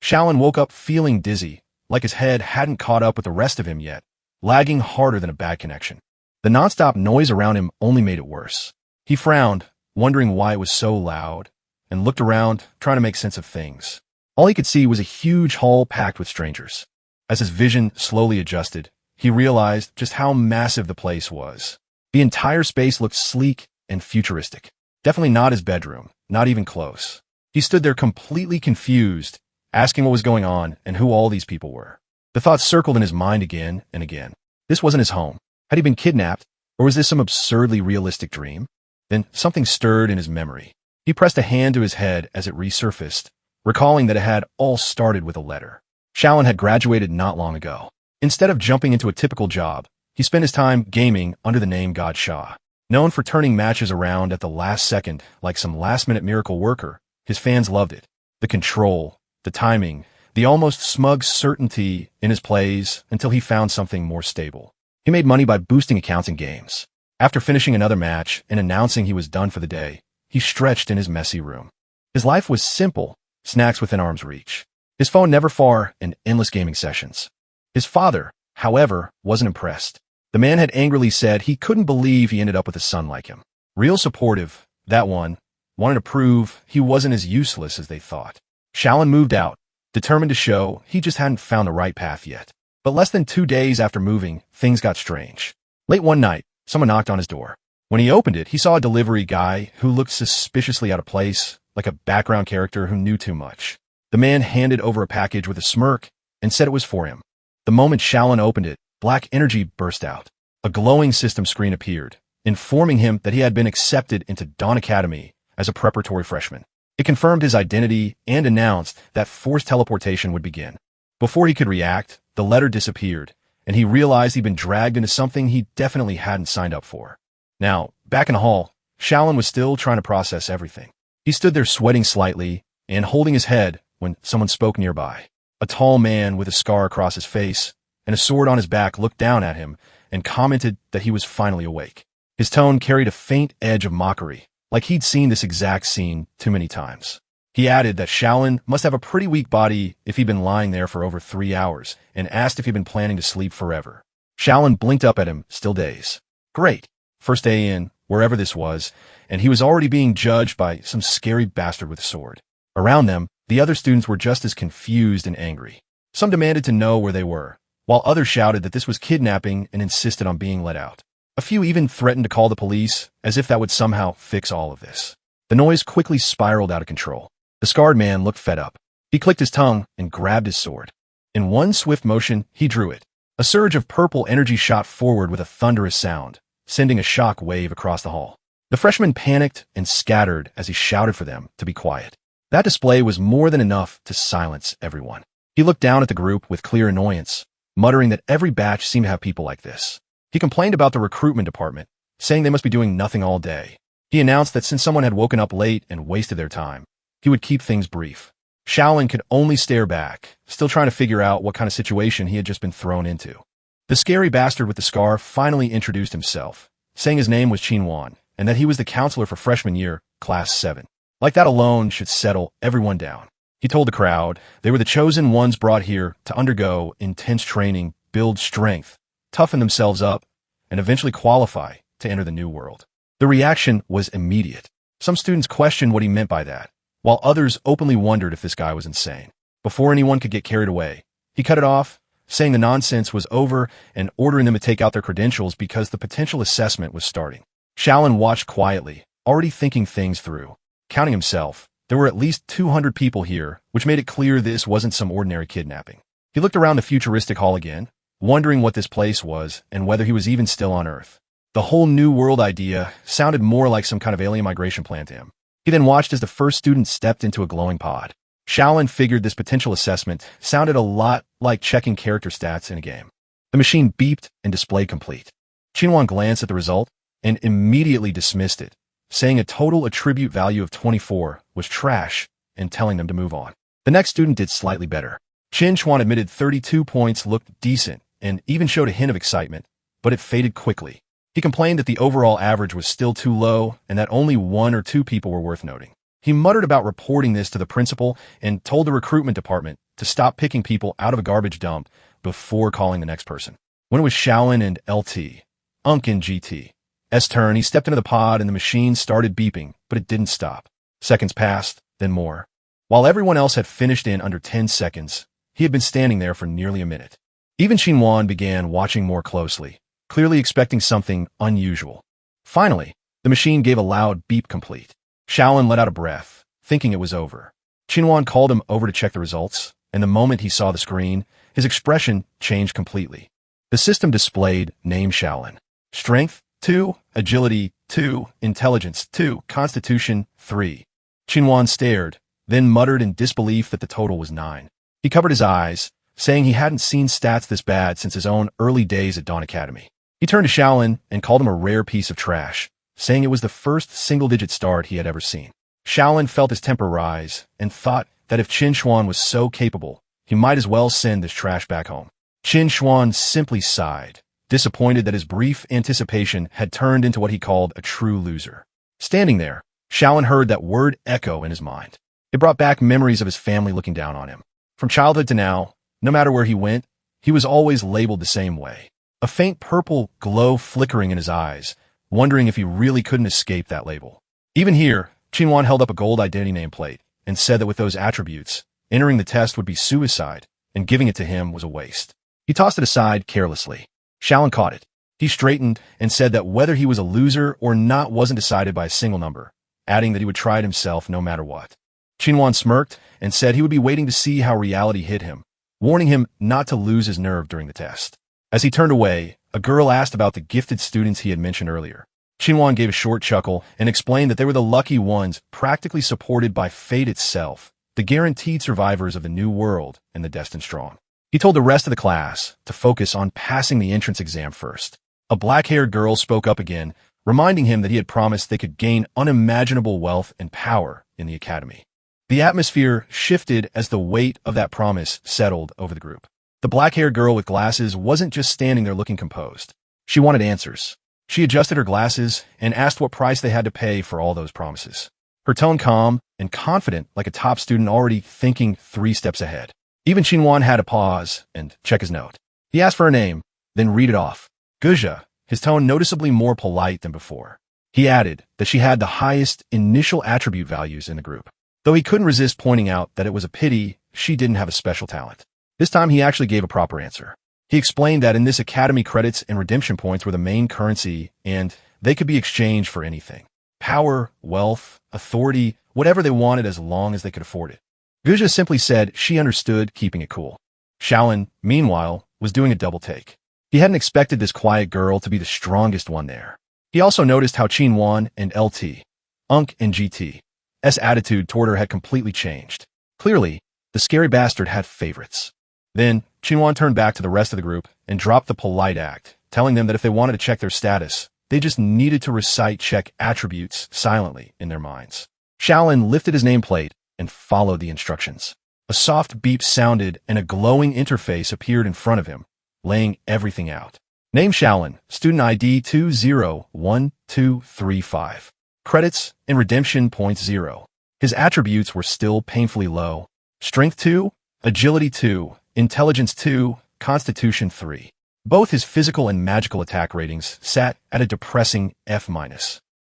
Shaolin woke up feeling dizzy, like his head hadn't caught up with the rest of him yet, lagging harder than a bad connection. The nonstop noise around him only made it worse. He frowned, wondering why it was so loud, and looked around, trying to make sense of things. All he could see was a huge hall packed with strangers. As his vision slowly adjusted, he realized just how massive the place was. The entire space looked sleek and futuristic. Definitely not his bedroom, not even close. He stood there completely confused, asking what was going on and who all these people were. The thoughts circled in his mind again and again. This wasn't his home. Had he been kidnapped, or was this some absurdly realistic dream? Then something stirred in his memory. He pressed a hand to his head as it resurfaced, recalling that it had all started with a letter. Shaolin had graduated not long ago. Instead of jumping into a typical job, he spent his time gaming under the name God Shah. Known for turning matches around at the last second like some last-minute miracle worker, his fans loved it. The control, the timing, the almost smug certainty in his plays until he found something more stable. He made money by boosting accounts in games. After finishing another match and announcing he was done for the day, he stretched in his messy room. His life was simple, snacks within arm's reach. His phone never far and endless gaming sessions. His father, however, wasn't impressed. The man had angrily said he couldn't believe he ended up with a son like him. Real supportive, that one, wanted to prove he wasn't as useless as they thought. Shaolin moved out, determined to show he just hadn't found the right path yet. But less than 2 days after moving, things got strange. Late one night, someone knocked on his door. When he opened it, he saw a delivery guy who looked suspiciously out of place, like a background character who knew too much. The man handed over a package with a smirk and said it was for him. The moment Shaolin opened it, black energy burst out. A glowing system screen appeared, informing him that he had been accepted into Dawn Academy as a preparatory freshman. It confirmed his identity and announced that forced teleportation would begin. Before he could react, the letter disappeared, and he realized he'd been dragged into something he definitely hadn't signed up for. Now, back in the hall, Shaolin was still trying to process everything. He stood there sweating slightly and holding his head when someone spoke nearby. A tall man with a scar across his face and a sword on his back looked down at him and commented that he was finally awake. His tone carried a faint edge of mockery, like he'd seen this exact scene too many times. He added that Shaolin must have a pretty weak body if he'd been lying there for over 3 hours, and asked if he'd been planning to sleep forever. Shaolin blinked up at him, still dazed. Great. First day in, wherever this was, and he was already being judged by some scary bastard with a sword. Around them, the other students were just as confused and angry. Some demanded to know where they were, while others shouted that this was kidnapping and insisted on being let out. A few even threatened to call the police, as if that would somehow fix all of this. The noise quickly spiraled out of control. The scarred man looked fed up. He clicked his tongue and grabbed his sword. In one swift motion, he drew it. A surge of purple energy shot forward with a thunderous sound, sending a shock wave across the hall. The freshman panicked and scattered as he shouted for them to be quiet. That display was more than enough to silence everyone. He looked down at the group with clear annoyance, muttering that every batch seemed to have people like this. He complained about the recruitment department, saying they must be doing nothing all day. He announced that since someone had woken up late and wasted their time, he would keep things brief. Shaolin could only stare back, still trying to figure out what kind of situation he had just been thrown into. The scary bastard with the scar finally introduced himself, saying his name was Qinwan, and that he was the counselor for freshman year, class 7. Like that alone should settle everyone down. He told the crowd they were the chosen ones brought here to undergo intense training, build strength, toughen themselves up, and eventually qualify to enter the new world. The reaction was immediate. Some students questioned what he meant by that, while others openly wondered if this guy was insane. Before anyone could get carried away, he cut it off, saying the nonsense was over and ordering them to take out their credentials because the potential assessment was starting. Shaolin watched quietly, already thinking things through. Counting himself, there were at least 200 people here, which made it clear this wasn't some ordinary kidnapping. He looked around the futuristic hall again, wondering what this place was and whether he was even still on Earth. The whole new world idea sounded more like some kind of alien migration plan to him. He then watched as the first student stepped into a glowing pod. Shaolin figured this potential assessment sounded a lot like checking character stats in a game. The machine beeped and displayed complete. Qinwan glanced at the result and immediately dismissed it, saying a total attribute value of 24 was trash and telling them to move on. The next student did slightly better. Qin Chuan admitted 32 points looked decent and even showed a hint of excitement, but it faded quickly. He complained that the overall average was still too low and that only 1 or 2 people were worth noting. He muttered about reporting this to the principal and told the recruitment department to stop picking people out of a garbage dump before calling the next person. When it was Shaolin and LT, Unk and GT's turn, he stepped into the pod and the machine started beeping, but it didn't stop. Seconds passed, then more. While everyone else had finished in under 10 seconds, he had been standing there for nearly a minute. Even Xinhuan began watching more closely, clearly expecting something unusual. Finally, the machine gave a loud beep complete. Shaolin let out a breath, thinking it was over. Xinhuan called him over to check the results, and the moment he saw the screen, his expression changed completely. The system displayed name Shaolin. Strength, 2, Agility, 2, Intelligence, 2, Constitution, 3. Xinhuan stared, then muttered in disbelief that the total was 9. He covered his eyes, saying he hadn't seen stats this bad since his own early days at Dawn Academy. He turned to Shaolin and called him a rare piece of trash, saying it was the first single-digit start he had ever seen. Shaolin felt his temper rise and thought that if Xinhuan was so capable, he might as well send this trash back home. Xinhuan simply sighed, disappointed that his brief anticipation had turned into what he called a true loser. Standing there, Shaolin heard that word echo in his mind. It brought back memories of his family looking down on him. From childhood to now, no matter where he went, he was always labeled the same way. A faint purple glow flickering in his eyes, wondering if he really couldn't escape that label. Even here, Xinhuan held up a gold identity nameplate and said that with those attributes, entering the test would be suicide, and giving it to him was a waste. He tossed it aside carelessly. Shaolin caught it. He straightened and said that whether he was a loser or not wasn't decided by a single number, adding that he would try it himself no matter what. Xinhuan smirked and said he would be waiting to see how reality hit him, warning him not to lose his nerve during the test. As he turned away, a girl asked about the gifted students he had mentioned earlier. Xinhuan gave a short chuckle and explained that they were the lucky ones practically supported by fate itself, the guaranteed survivors of the new world and the destined strong. He told the rest of the class to focus on passing the entrance exam first. A black-haired girl spoke up again, reminding him that he had promised they could gain unimaginable wealth and power in the academy. The atmosphere shifted as the weight of that promise settled over the group. The black-haired girl with glasses wasn't just standing there looking composed. She wanted answers. She adjusted her glasses and asked what price they had to pay for all those promises. Her tone calm and confident, like a top student already thinking 3 steps ahead. Even Xinhuan had to pause and check his note. He asked for her name, then read it off. Guzha, his tone noticeably more polite than before. He added that she had the highest initial attribute values in the group, though he couldn't resist pointing out that it was a pity she didn't have a special talent. This time he actually gave a proper answer. He explained that in this academy credits and redemption points were the main currency and they could be exchanged for anything. Power, wealth, authority, whatever they wanted as long as they could afford it. Guzha simply said she understood keeping it cool. Shaolin, meanwhile, was doing a double take. He hadn't expected this quiet girl to be the strongest one there. He also noticed how Xinhuan and LT, Unk and GT's attitude toward her had completely changed. Clearly, the scary bastard had favorites. Then, Xinhuan turned back to the rest of the group and dropped the polite act, telling them that if they wanted to check their status, they just needed to recite check attributes silently in their minds. Shaolin lifted his nameplate and followed the instructions. A soft beep sounded and a glowing interface appeared in front of him, laying everything out. Name Shaolin, student ID 201235. Credits and redemption points 0. His attributes were still painfully low. Strength 2, Agility 2, Intelligence 2, Constitution 3. Both his physical and magical attack ratings sat at a depressing F-.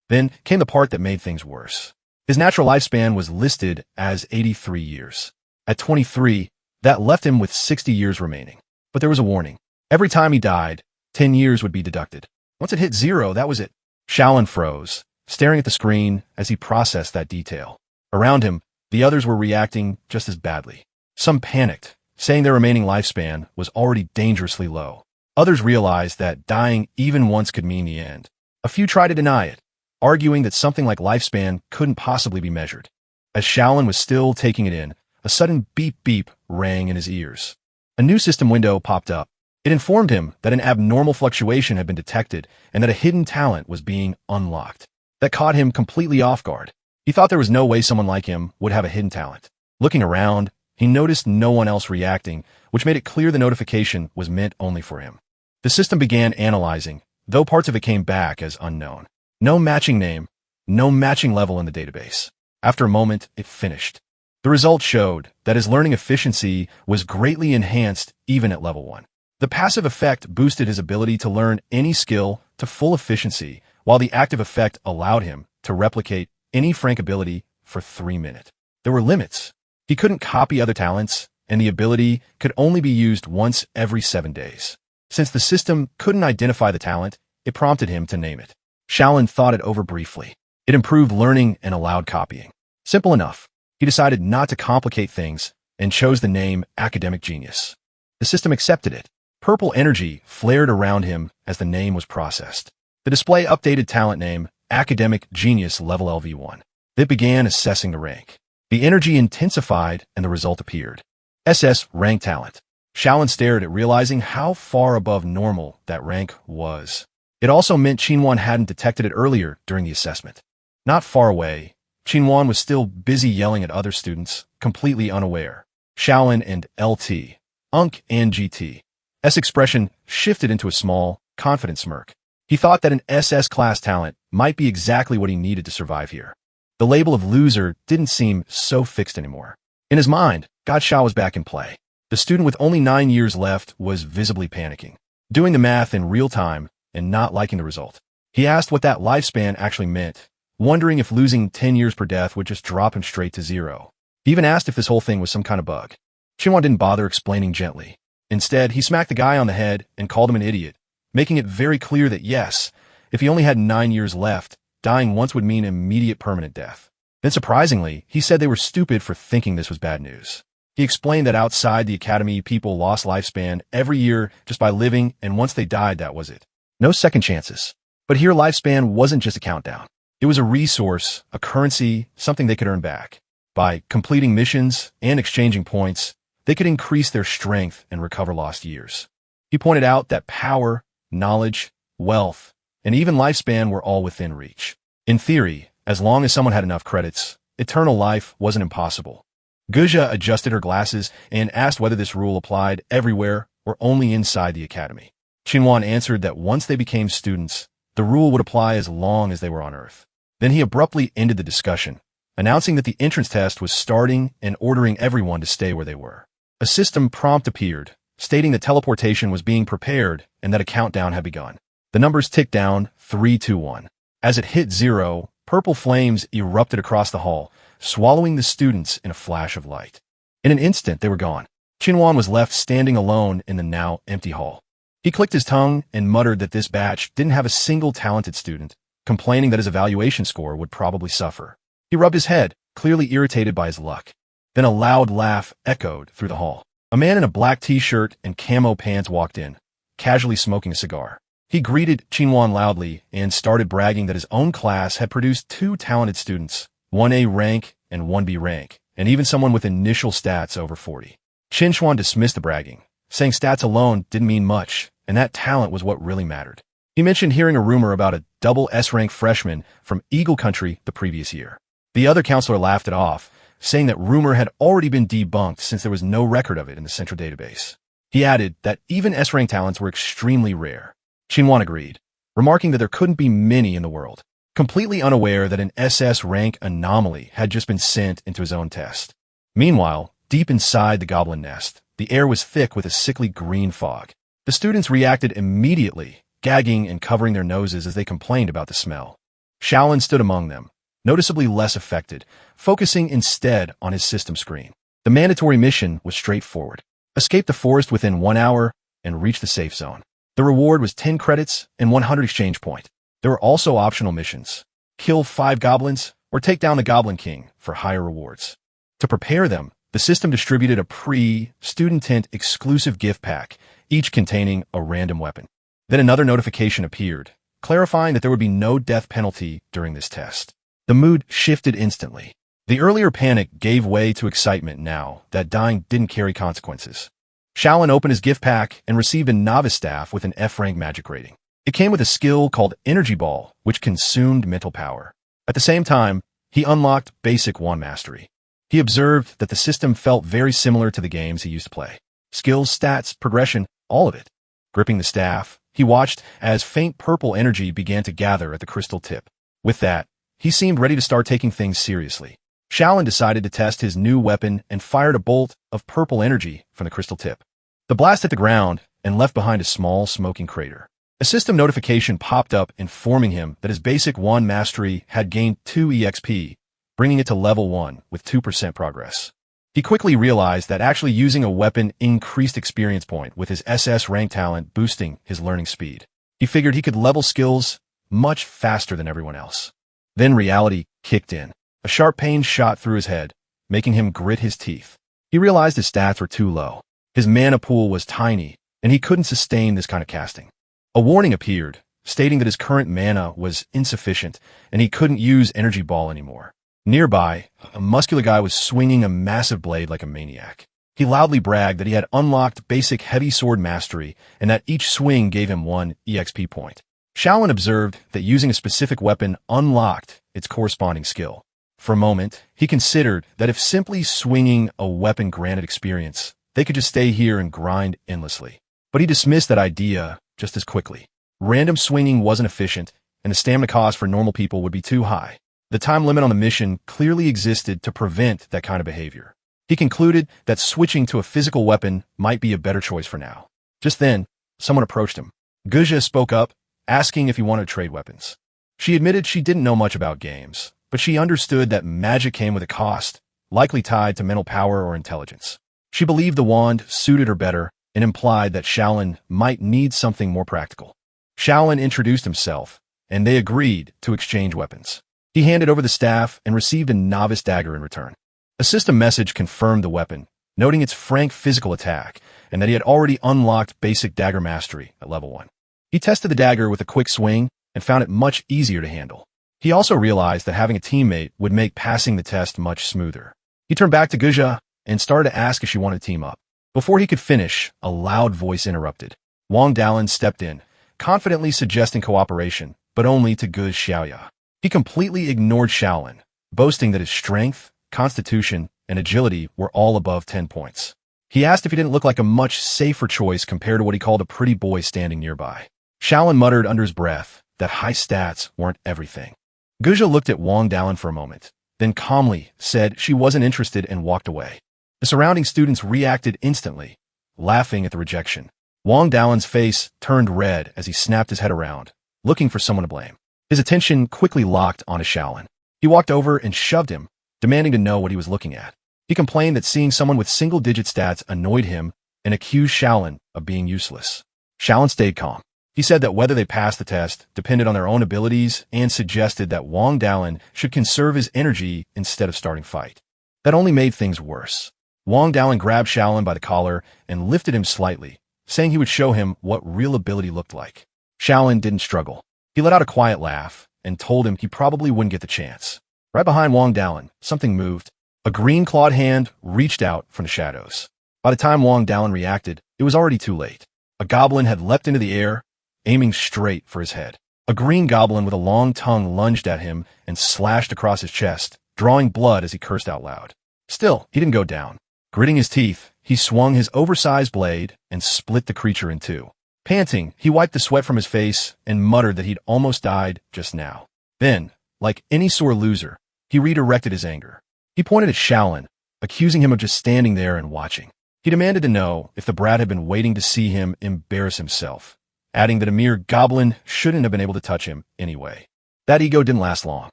Then came the part that made things worse. His natural lifespan was listed as 83 years. At 23, that left him with 60 years remaining. But there was a warning. Every time he died, 10 years would be deducted. Once it hit 0, that was it. Shaolin froze, staring at the screen as he processed that detail. Around him, the others were reacting just as badly. Some panicked, saying their remaining lifespan was already dangerously low. Others realized that dying even once could mean the end. A few tried to deny it, arguing that something like lifespan couldn't possibly be measured. As Shaolin was still taking it in, a sudden beep-beep rang in his ears. A new system window popped up. It informed him that an abnormal fluctuation had been detected and that a hidden talent was being unlocked. That caught him completely off guard. He thought there was no way someone like him would have a hidden talent. Looking around, he noticed no one else reacting, which made it clear the notification was meant only for him. The system began analyzing, though parts of it came back as unknown. No matching name, no matching level in the database. After a moment, it finished. The results showed that his learning efficiency was greatly enhanced even at level 1. The passive effect boosted his ability to learn any skill to full efficiency, while the active effect allowed him to replicate any frank ability for 3 minutes. There were limits. He couldn't copy other talents, and the ability could only be used once every 7 days. Since the system couldn't identify the talent, it prompted him to name it. Shaolin thought it over briefly. It improved learning and allowed copying. Simple enough. He decided not to complicate things and chose the name Academic Genius. The system accepted it. Purple energy flared around him as the name was processed. The display updated talent name Academic Genius Level LV1. It began assessing the rank. The energy intensified and the result appeared. SS Rank Talent. Shaolin stared at realizing how far above normal that rank was. It also meant Qinwan hadn't detected it earlier during the assessment. Not far away, Qinwan was still busy yelling at other students, completely unaware. Shaolin and LT, Unk and GT. S expression shifted into a small, confident smirk. He thought that an SS class talent might be exactly what he needed to survive here. The label of loser didn't seem so fixed anymore. In his mind, Godshao was back in play. The student with only 9 years left was visibly panicking, doing the math in real time and not liking the result. He asked what that lifespan actually meant, wondering if losing 10 years per death would just drop him straight to 0. He even asked if this whole thing was some kind of bug. Qinwan didn't bother explaining gently. Instead, he smacked the guy on the head and called him an idiot, making it very clear that yes, if he only had 9 years left, dying once would mean immediate permanent death. Then surprisingly, he said they were stupid for thinking this was bad news. He explained that outside the academy, people lost lifespan every year just by living, and once they died, that was it. No second chances. But here, lifespan wasn't just a countdown. It was a resource, a currency, something they could earn back. By completing missions and exchanging points, they could increase their strength and recover lost years. He pointed out that power, knowledge, wealth, and even lifespan were all within reach. In theory, as long as someone had enough credits, eternal life wasn't impossible. Guja adjusted her glasses and asked whether this rule applied everywhere or only inside the academy. Qinwan answered that once they became students, the rule would apply as long as they were on Earth. Then he abruptly ended the discussion, announcing that the entrance test was starting and ordering everyone to stay where they were. A system prompt appeared, stating that teleportation was being prepared and that a countdown had begun. The numbers ticked down, 3, 2, 1. As it hit 0, purple flames erupted across the hall, swallowing the students in a flash of light. In an instant, they were gone. Qinwan was left standing alone in the now empty hall. He clicked his tongue and muttered that this batch didn't have a single talented student, complaining that his evaluation score would probably suffer. He rubbed his head, clearly irritated by his luck. Then a loud laugh echoed through the hall. A man in a black t-shirt and camo pants walked in, casually smoking a cigar. He greeted Qinwan loudly and started bragging that his own class had produced 2 talented students, 1A rank and 1B rank, and even someone with initial stats over 40. Qinchuan dismissed the bragging, saying stats alone didn't mean much, and that talent was what really mattered. He mentioned hearing a rumor about a double S-rank freshman from Eagle Country the previous year. The other counselor laughed it off, saying that rumor had already been debunked since there was no record of it in the central database. He added that even S-rank talents were extremely rare. Qinwan agreed, remarking that there couldn't be many in the world, completely unaware that an SS rank anomaly had just been sent into his own test. Meanwhile, deep inside the goblin nest, the air was thick with a sickly green fog. The students reacted immediately, gagging and covering their noses as they complained about the smell. Shaolin stood among them, noticeably less affected, focusing instead on his system screen. The mandatory mission was straightforward. Escape the forest within 1 hour and reach the safe zone. The reward was 10 credits and 100 exchange point. There were also optional missions. Kill 5 goblins or take down the Goblin King for higher rewards. To prepare them, the system distributed a pre-student tent exclusive gift pack, each containing a random weapon. Then another notification appeared, clarifying that there would be no death penalty during this test. The mood shifted instantly. The earlier panic gave way to excitement now that dying didn't carry consequences. Shaolin opened his gift pack and received a novice staff with an F-rank magic rating. It came with a skill called Energy Ball, which consumed mental power. At the same time, he unlocked basic wand mastery. He observed that the system felt very similar to the games he used to play. Skills, stats, progression, all of it. Gripping the staff, he watched as faint purple energy began to gather at the crystal tip. With that, he seemed ready to start taking things seriously. Shaolin decided to test his new weapon and fired a bolt of purple energy from the crystal tip. The blast hit the ground and left behind a small smoking crater. A system notification popped up informing him that his basic wand mastery had gained 2 EXP, bringing it to level 1 with 2% progress. He quickly realized that actually using a weapon increased experience point, with his SS rank talent boosting his learning speed. He figured he could level skills much faster than everyone else. Then reality kicked in. A sharp pain shot through his head, making him grit his teeth. He realized his stats were too low. His mana pool was tiny, and he couldn't sustain this kind of casting. A warning appeared, stating that his current mana was insufficient, and he couldn't use Energy Ball anymore. Nearby, a muscular guy was swinging a massive blade like a maniac. He loudly bragged that he had unlocked basic heavy sword mastery, and that each swing gave him 1 EXP point. Shaolin observed that using a specific weapon unlocked its corresponding skill. For a moment, he considered that if simply swinging a weapon granted experience, they could just stay here and grind endlessly. But he dismissed that idea just as quickly. Random swinging wasn't efficient, and the stamina cost for normal people would be too high. The time limit on the mission clearly existed to prevent that kind of behavior. He concluded that switching to a physical weapon might be a better choice for now. Just then, someone approached him. Guja spoke up, asking if he wanted to trade weapons. She admitted she didn't know much about games, but she understood that magic came with a cost, likely tied to mental power or intelligence. She believed the wand suited her better and implied that Shaolin might need something more practical. Shaolin introduced himself, and they agreed to exchange weapons. He handed over the staff and received a novice dagger in return. A system message confirmed the weapon, noting its frank physical attack, and that he had already unlocked basic dagger mastery at level 1. He tested the dagger with a quick swing and found it much easier to handle. He also realized that having a teammate would make passing the test much smoother. He turned back to Guja and started to ask if she wanted to team up. Before he could finish, a loud voice interrupted. Wang Dalin stepped in, confidently suggesting cooperation, but only to Guj Xiaoya. He completely ignored Shaolin, boasting that his strength, constitution, and agility were all above 10 points. He asked if he didn't look like a much safer choice compared to what he called a pretty boy standing nearby. Shaolin muttered under his breath that high stats weren't everything. Guja looked at Wang Dalin for a moment, then calmly said she wasn't interested and walked away. The surrounding students reacted instantly, laughing at the rejection. Wang Dalin's face turned red as he snapped his head around, looking for someone to blame. His attention quickly locked onto Shaolin. He walked over and shoved him, demanding to know what he was looking at. He complained that seeing someone with single-digit stats annoyed him and accused Shaolin of being useless. Shaolin stayed calm. He said that whether they passed the test depended on their own abilities and suggested that Wang Dalin should conserve his energy instead of starting fight. That only made things worse. Wang Dalin grabbed Shaolin by the collar and lifted him slightly, saying he would show him what real ability looked like. Shaolin didn't struggle. He let out a quiet laugh and told him he probably wouldn't get the chance. Right behind Wang Dalin, something moved. A green-clawed hand reached out from the shadows. By the time Wang Dalin reacted, it was already too late. A goblin had leapt into the air, aiming straight for his head. A green goblin with a long tongue lunged at him and slashed across his chest, drawing blood as he cursed out loud. Still, he didn't go down. Gritting his teeth, he swung his oversized blade and split the creature in two. Panting, he wiped the sweat from his face and muttered that he'd almost died just now. Then, like any sore loser, he redirected his anger. He pointed at Shaolin, accusing him of just standing there and watching. He demanded to know if the brat had been waiting to see him embarrass himself, adding that a mere goblin shouldn't have been able to touch him anyway. That ego didn't last long.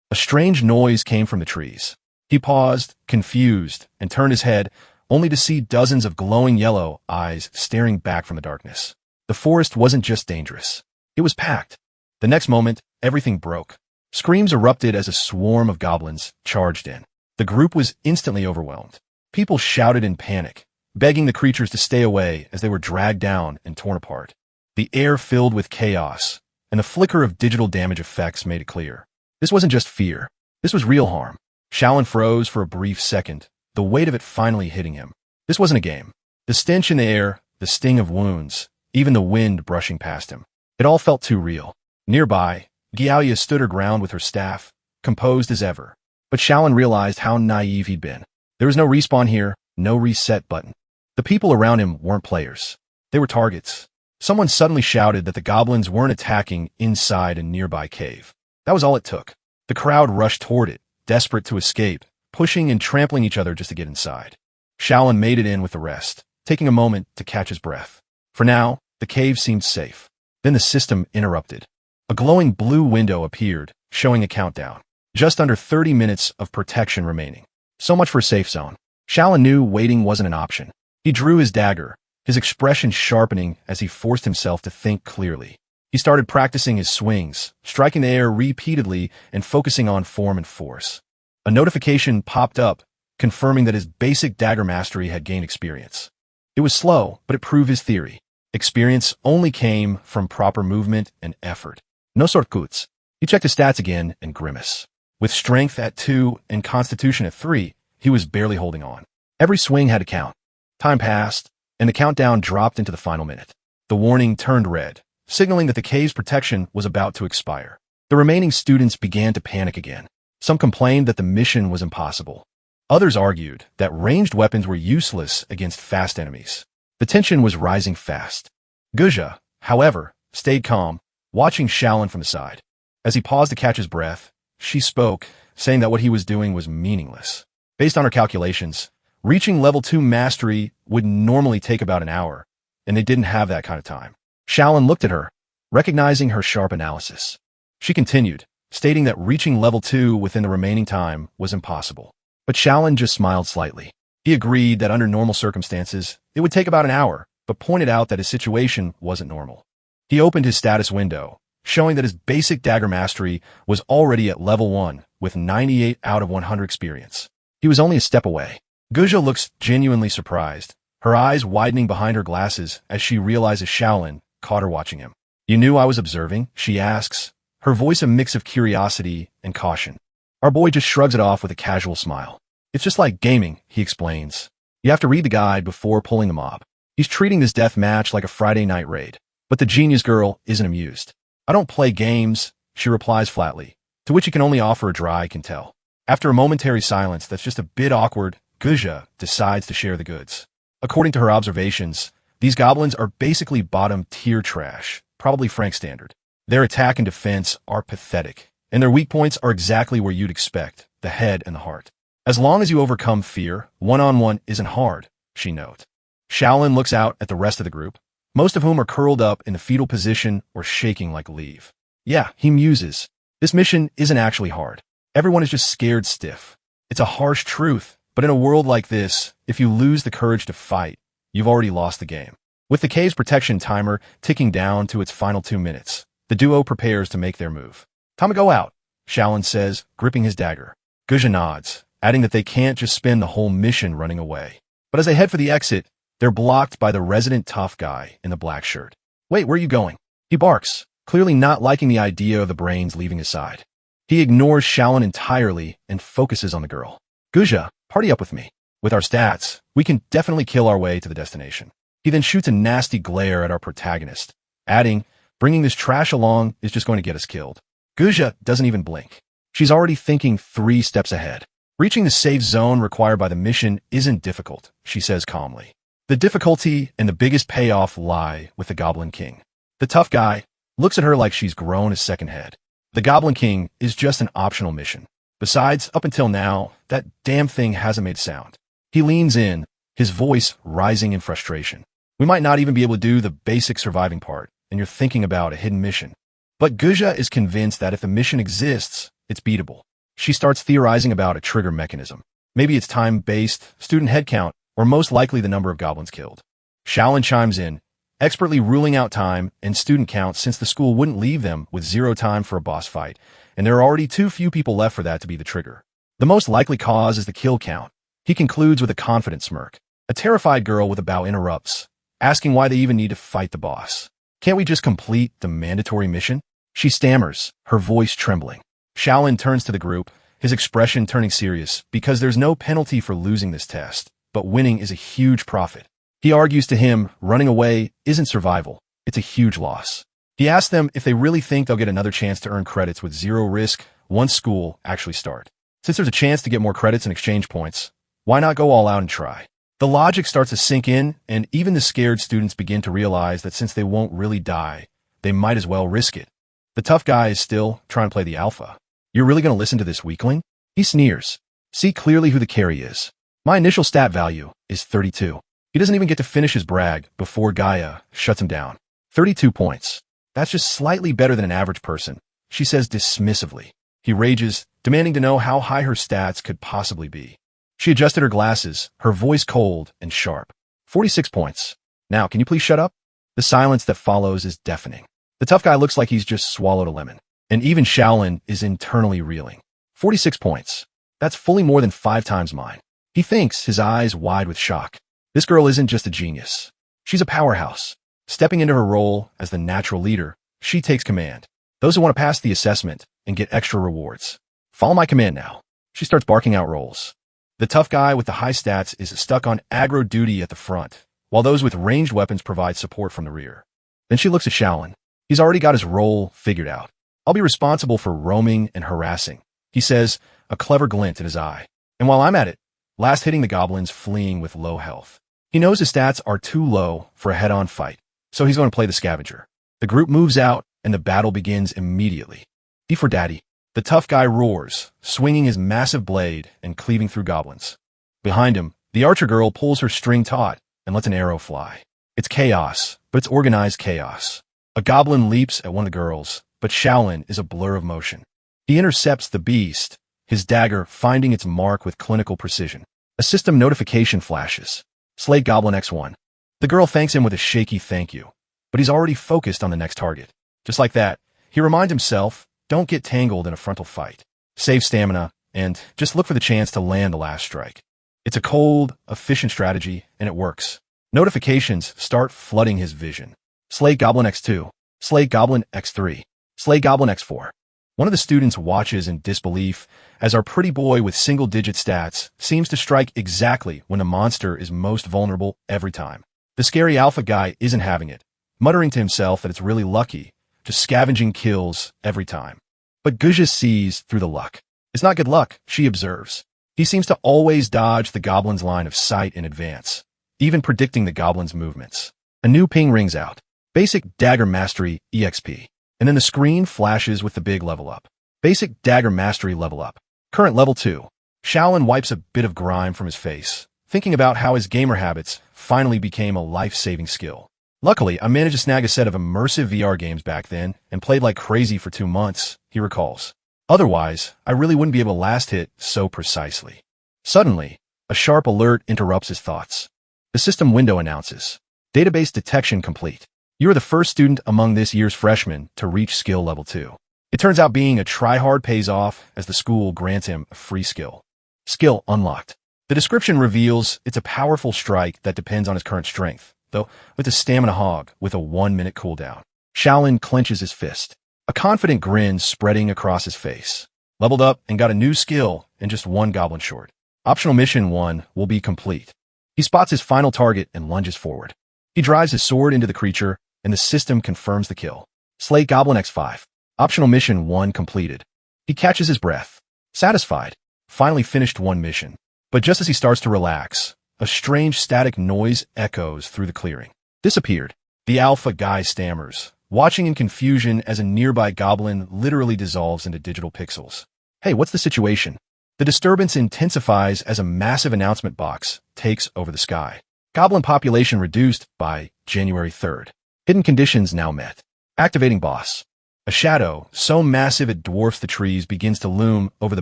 A strange noise came from the trees. He paused, confused, and turned his head, only to see dozens of glowing yellow eyes staring back from the darkness. The forest wasn't just dangerous. It was packed. The next moment, everything broke. Screams erupted as a swarm of goblins charged in. The group was instantly overwhelmed. People shouted in panic, begging the creatures to stay away as they were dragged down and torn apart. The air filled with chaos, and the flicker of digital damage effects made it clear. This wasn't just fear. This was real harm. Shaolin froze for a brief second, the weight of it finally hitting him. This wasn't a game. The stench in the air, the sting of wounds, even the wind brushing past him. It all felt too real. Nearby, Giaoya stood her ground with her staff, composed as ever. But Shaolin realized how naive he'd been. There was no respawn here, no reset button. The people around him weren't players. They were targets. Someone suddenly shouted that the goblins weren't attacking inside a nearby cave. That was all it took. The crowd rushed toward it, desperate to escape, pushing and trampling each other just to get inside. Shaolin made it in with the rest, taking a moment to catch his breath. For now, the cave seemed safe. Then the system interrupted. A glowing blue window appeared, showing a countdown. Just under 30 minutes of protection remaining. So much for a safe zone. Shaolin knew waiting wasn't an option. He drew his dagger, his expression sharpening as he forced himself to think clearly. He started practicing his swings, striking the air repeatedly and focusing on form and force. A notification popped up, confirming that his basic dagger mastery had gained experience. It was slow, but it proved his theory. Experience only came from proper movement and effort. No shortcuts. He checked his stats again and grimaced. With strength at 2 and constitution at 3, he was barely holding on. Every swing had to count. Time passed, and the countdown dropped into the final minute. The warning turned red, signaling that the cave's protection was about to expire. The remaining students began to panic again. Some complained that the mission was impossible. Others argued that ranged weapons were useless against fast enemies. The tension was rising fast. Guja, however, stayed calm, watching Shaolin from the side. As he paused to catch his breath, she spoke, saying that what he was doing was meaningless. Based on her calculations, reaching level 2 mastery would normally take about an hour, and they didn't have that kind of time. Shaolin looked at her, recognizing her sharp analysis. She continued, stating that reaching level 2 within the remaining time was impossible. But Shaolin just smiled slightly. He agreed that under normal circumstances, it would take about an hour, but pointed out that his situation wasn't normal. He opened his status window, showing that his basic dagger mastery was already at level 1, with 98 out of 100 experience. He was only a step away. Guja looks genuinely surprised, her eyes widening behind her glasses as she realizes Shaolin caught her watching him. "You knew I was observing?" she asks, her voice a mix of curiosity and caution. Our boy just shrugs it off with a casual smile. "It's just like gaming," he explains. "You have to read the guide before pulling the mob." He's treating this death match like a Friday night raid. But the genius girl isn't amused. "I don't play games," she replies flatly, to which he can only offer a dry "can tell." After a momentary silence that's just a bit awkward, Guja decides to share the goods. According to her observations, these goblins are basically bottom-tier trash, probably Frank standard. Their attack and defense are pathetic, and their weak points are exactly where you'd expect, the head and the heart. As long as you overcome fear, one-on-one isn't hard, she notes. Shaolin looks out at the rest of the group, most of whom are curled up in the fetal position or shaking like a leaf. Yeah, he muses. This mission isn't actually hard. Everyone is just scared stiff. It's a harsh truth, but in a world like this, if you lose the courage to fight, you've already lost the game. With the cave's protection timer ticking down to its final 2 minutes, the duo prepares to make their move. "Time to go out," Shaolin says, gripping his dagger. Guja nods, adding that they can't just spend the whole mission running away. But as they head for the exit, they're blocked by the resident tough guy in the black shirt. "Wait, where are you going?" He barks, clearly not liking the idea of the brains leaving his side. He ignores Shaolin entirely and focuses on the girl. "Guja, party up with me. With our stats, we can definitely kill our way to the destination." He then shoots a nasty glare at our protagonist, adding, "Bringing this trash along is just going to get us killed." Guja doesn't even blink. She's already thinking 3 steps ahead. "Reaching the safe zone required by the mission isn't difficult," she says calmly. The difficulty and the biggest payoff lie with the Goblin King. The tough guy looks at her like she's grown a second head. The Goblin King is just an optional mission. Besides, up until now, that damn thing hasn't made sound. He leans in, his voice rising in frustration. "We might not even be able to do the basic surviving part, and you're thinking about a hidden mission." But Guja is convinced that if the mission exists, it's beatable. She starts theorizing about a trigger mechanism. Maybe it's time-based, student headcount, or most likely the number of goblins killed. Shaolin chimes in, expertly ruling out time and student count since the school wouldn't leave them with 0 time for a boss fight, and there are already too few people left for that to be the trigger. The most likely cause is the kill count. He concludes with a confident smirk. A terrified girl with a bow interrupts, asking why they even need to fight the boss. "Can't we just complete the mandatory mission?" She stammers, her voice trembling. Shaolin turns to the group, his expression turning serious, because there's no penalty for losing this test, but winning is a huge profit. He argues to him, running away isn't survival, it's a huge loss. He asks them if they really think they'll get another chance to earn credits with 0 risk once school actually starts. Since there's a chance to get more credits and exchange points, why not go all out and try? The logic starts to sink in, and even the scared students begin to realize that since they won't really die, they might as well risk it. The tough guy is still trying to play the alpha. "You're really going to listen to this weakling?" He sneers. See clearly who the carry is. My initial stat value is 32. He doesn't even get to finish his brag before Gaia shuts him down. 32 points. That's just slightly better than an average person, she says dismissively. He rages, demanding to know how high her stats could possibly be. She adjusted her glasses, her voice cold and sharp. 46 points. Now, can you please shut up? The silence that follows is deafening. The tough guy looks like he's just swallowed a lemon. And even Shaolin is internally reeling. 46 points. That's fully more than 5 times mine. He thinks, his eyes wide with shock. This girl isn't just a genius. She's a powerhouse. Stepping into her role as the natural leader, she takes command. Those who want to pass the assessment and get extra rewards. Follow my command now. She starts barking out roles. The tough guy with the high stats is stuck on aggro duty at the front, while those with ranged weapons provide support from the rear. Then she looks at Shaolin. He's already got his role figured out. I'll be responsible for roaming and harassing, he says, a clever glint in his eye. And while I'm at it, last hitting the goblins fleeing with low health. He knows his stats are too low for a head-on fight, so he's going to play the scavenger. The group moves out, and the battle begins immediately. D for Daddy. The tough guy roars, swinging his massive blade and cleaving through goblins. Behind him, the archer girl pulls her string taut and lets an arrow fly. It's chaos, but it's organized chaos. A goblin leaps at one of the girls, but Shaolin is a blur of motion. He intercepts the beast, his dagger finding its mark with clinical precision. A system notification flashes. Slay Goblin X1. The girl thanks him with a shaky thank you, but he's already focused on the next target. Just like that, he reminds himself, don't get tangled in a frontal fight. Save stamina, and just look for the chance to land the last strike. It's a cold, efficient strategy, and it works. Notifications start flooding his vision. Slay Goblin X2. Slay Goblin X3. Slay Goblin X4. One of the students watches in disbelief as our pretty boy with single-digit stats seems to strike exactly when the monster is most vulnerable every time. The scary alpha guy isn't having it, muttering to himself that it's really lucky, just scavenging kills every time. But Guja sees through the luck. It's not good luck, she observes. He seems to always dodge the goblin's line of sight in advance, even predicting the goblin's movements. A new ping rings out. Basic Dagger Mastery EXP. And then the screen flashes with the big level up. Basic Dagger Mastery level up. Current level 2. Shaolin wipes a bit of grime from his face, thinking about how his gamer habits finally became a life-saving skill. Luckily, I managed to snag a set of immersive VR games back then and played like crazy for 2 months, he recalls. Otherwise, I really wouldn't be able to last hit so precisely. Suddenly, a sharp alert interrupts his thoughts. The system window announces, database detection complete. You are the first student among this year's freshmen to reach skill level 2. It turns out being a try-hard pays off as the school grants him a free skill. Skill unlocked. The description reveals it's a powerful strike that depends on his current strength, though with a stamina hog with a 1-minute cooldown. Shaolin clenches his fist, a confident grin spreading across his face. Leveled up and got a new skill and just 1 goblin short. Optional mission 1 will be complete. He spots his final target and lunges forward. He drives his sword into the creature, and the system confirms the kill. Slay Goblin X5. Optional mission 1 completed. He catches his breath. Satisfied. Finally finished 1 mission. But just as he starts to relax, a strange static noise echoes through the clearing. Disappeared. The alpha guy stammers, watching in confusion as a nearby goblin literally dissolves into digital pixels. Hey, what's the situation? The disturbance intensifies as a massive announcement box takes over the sky. Goblin population reduced by January 3rd. Hidden conditions now met. Activating boss. A shadow, so massive it dwarfs the trees, begins to loom over the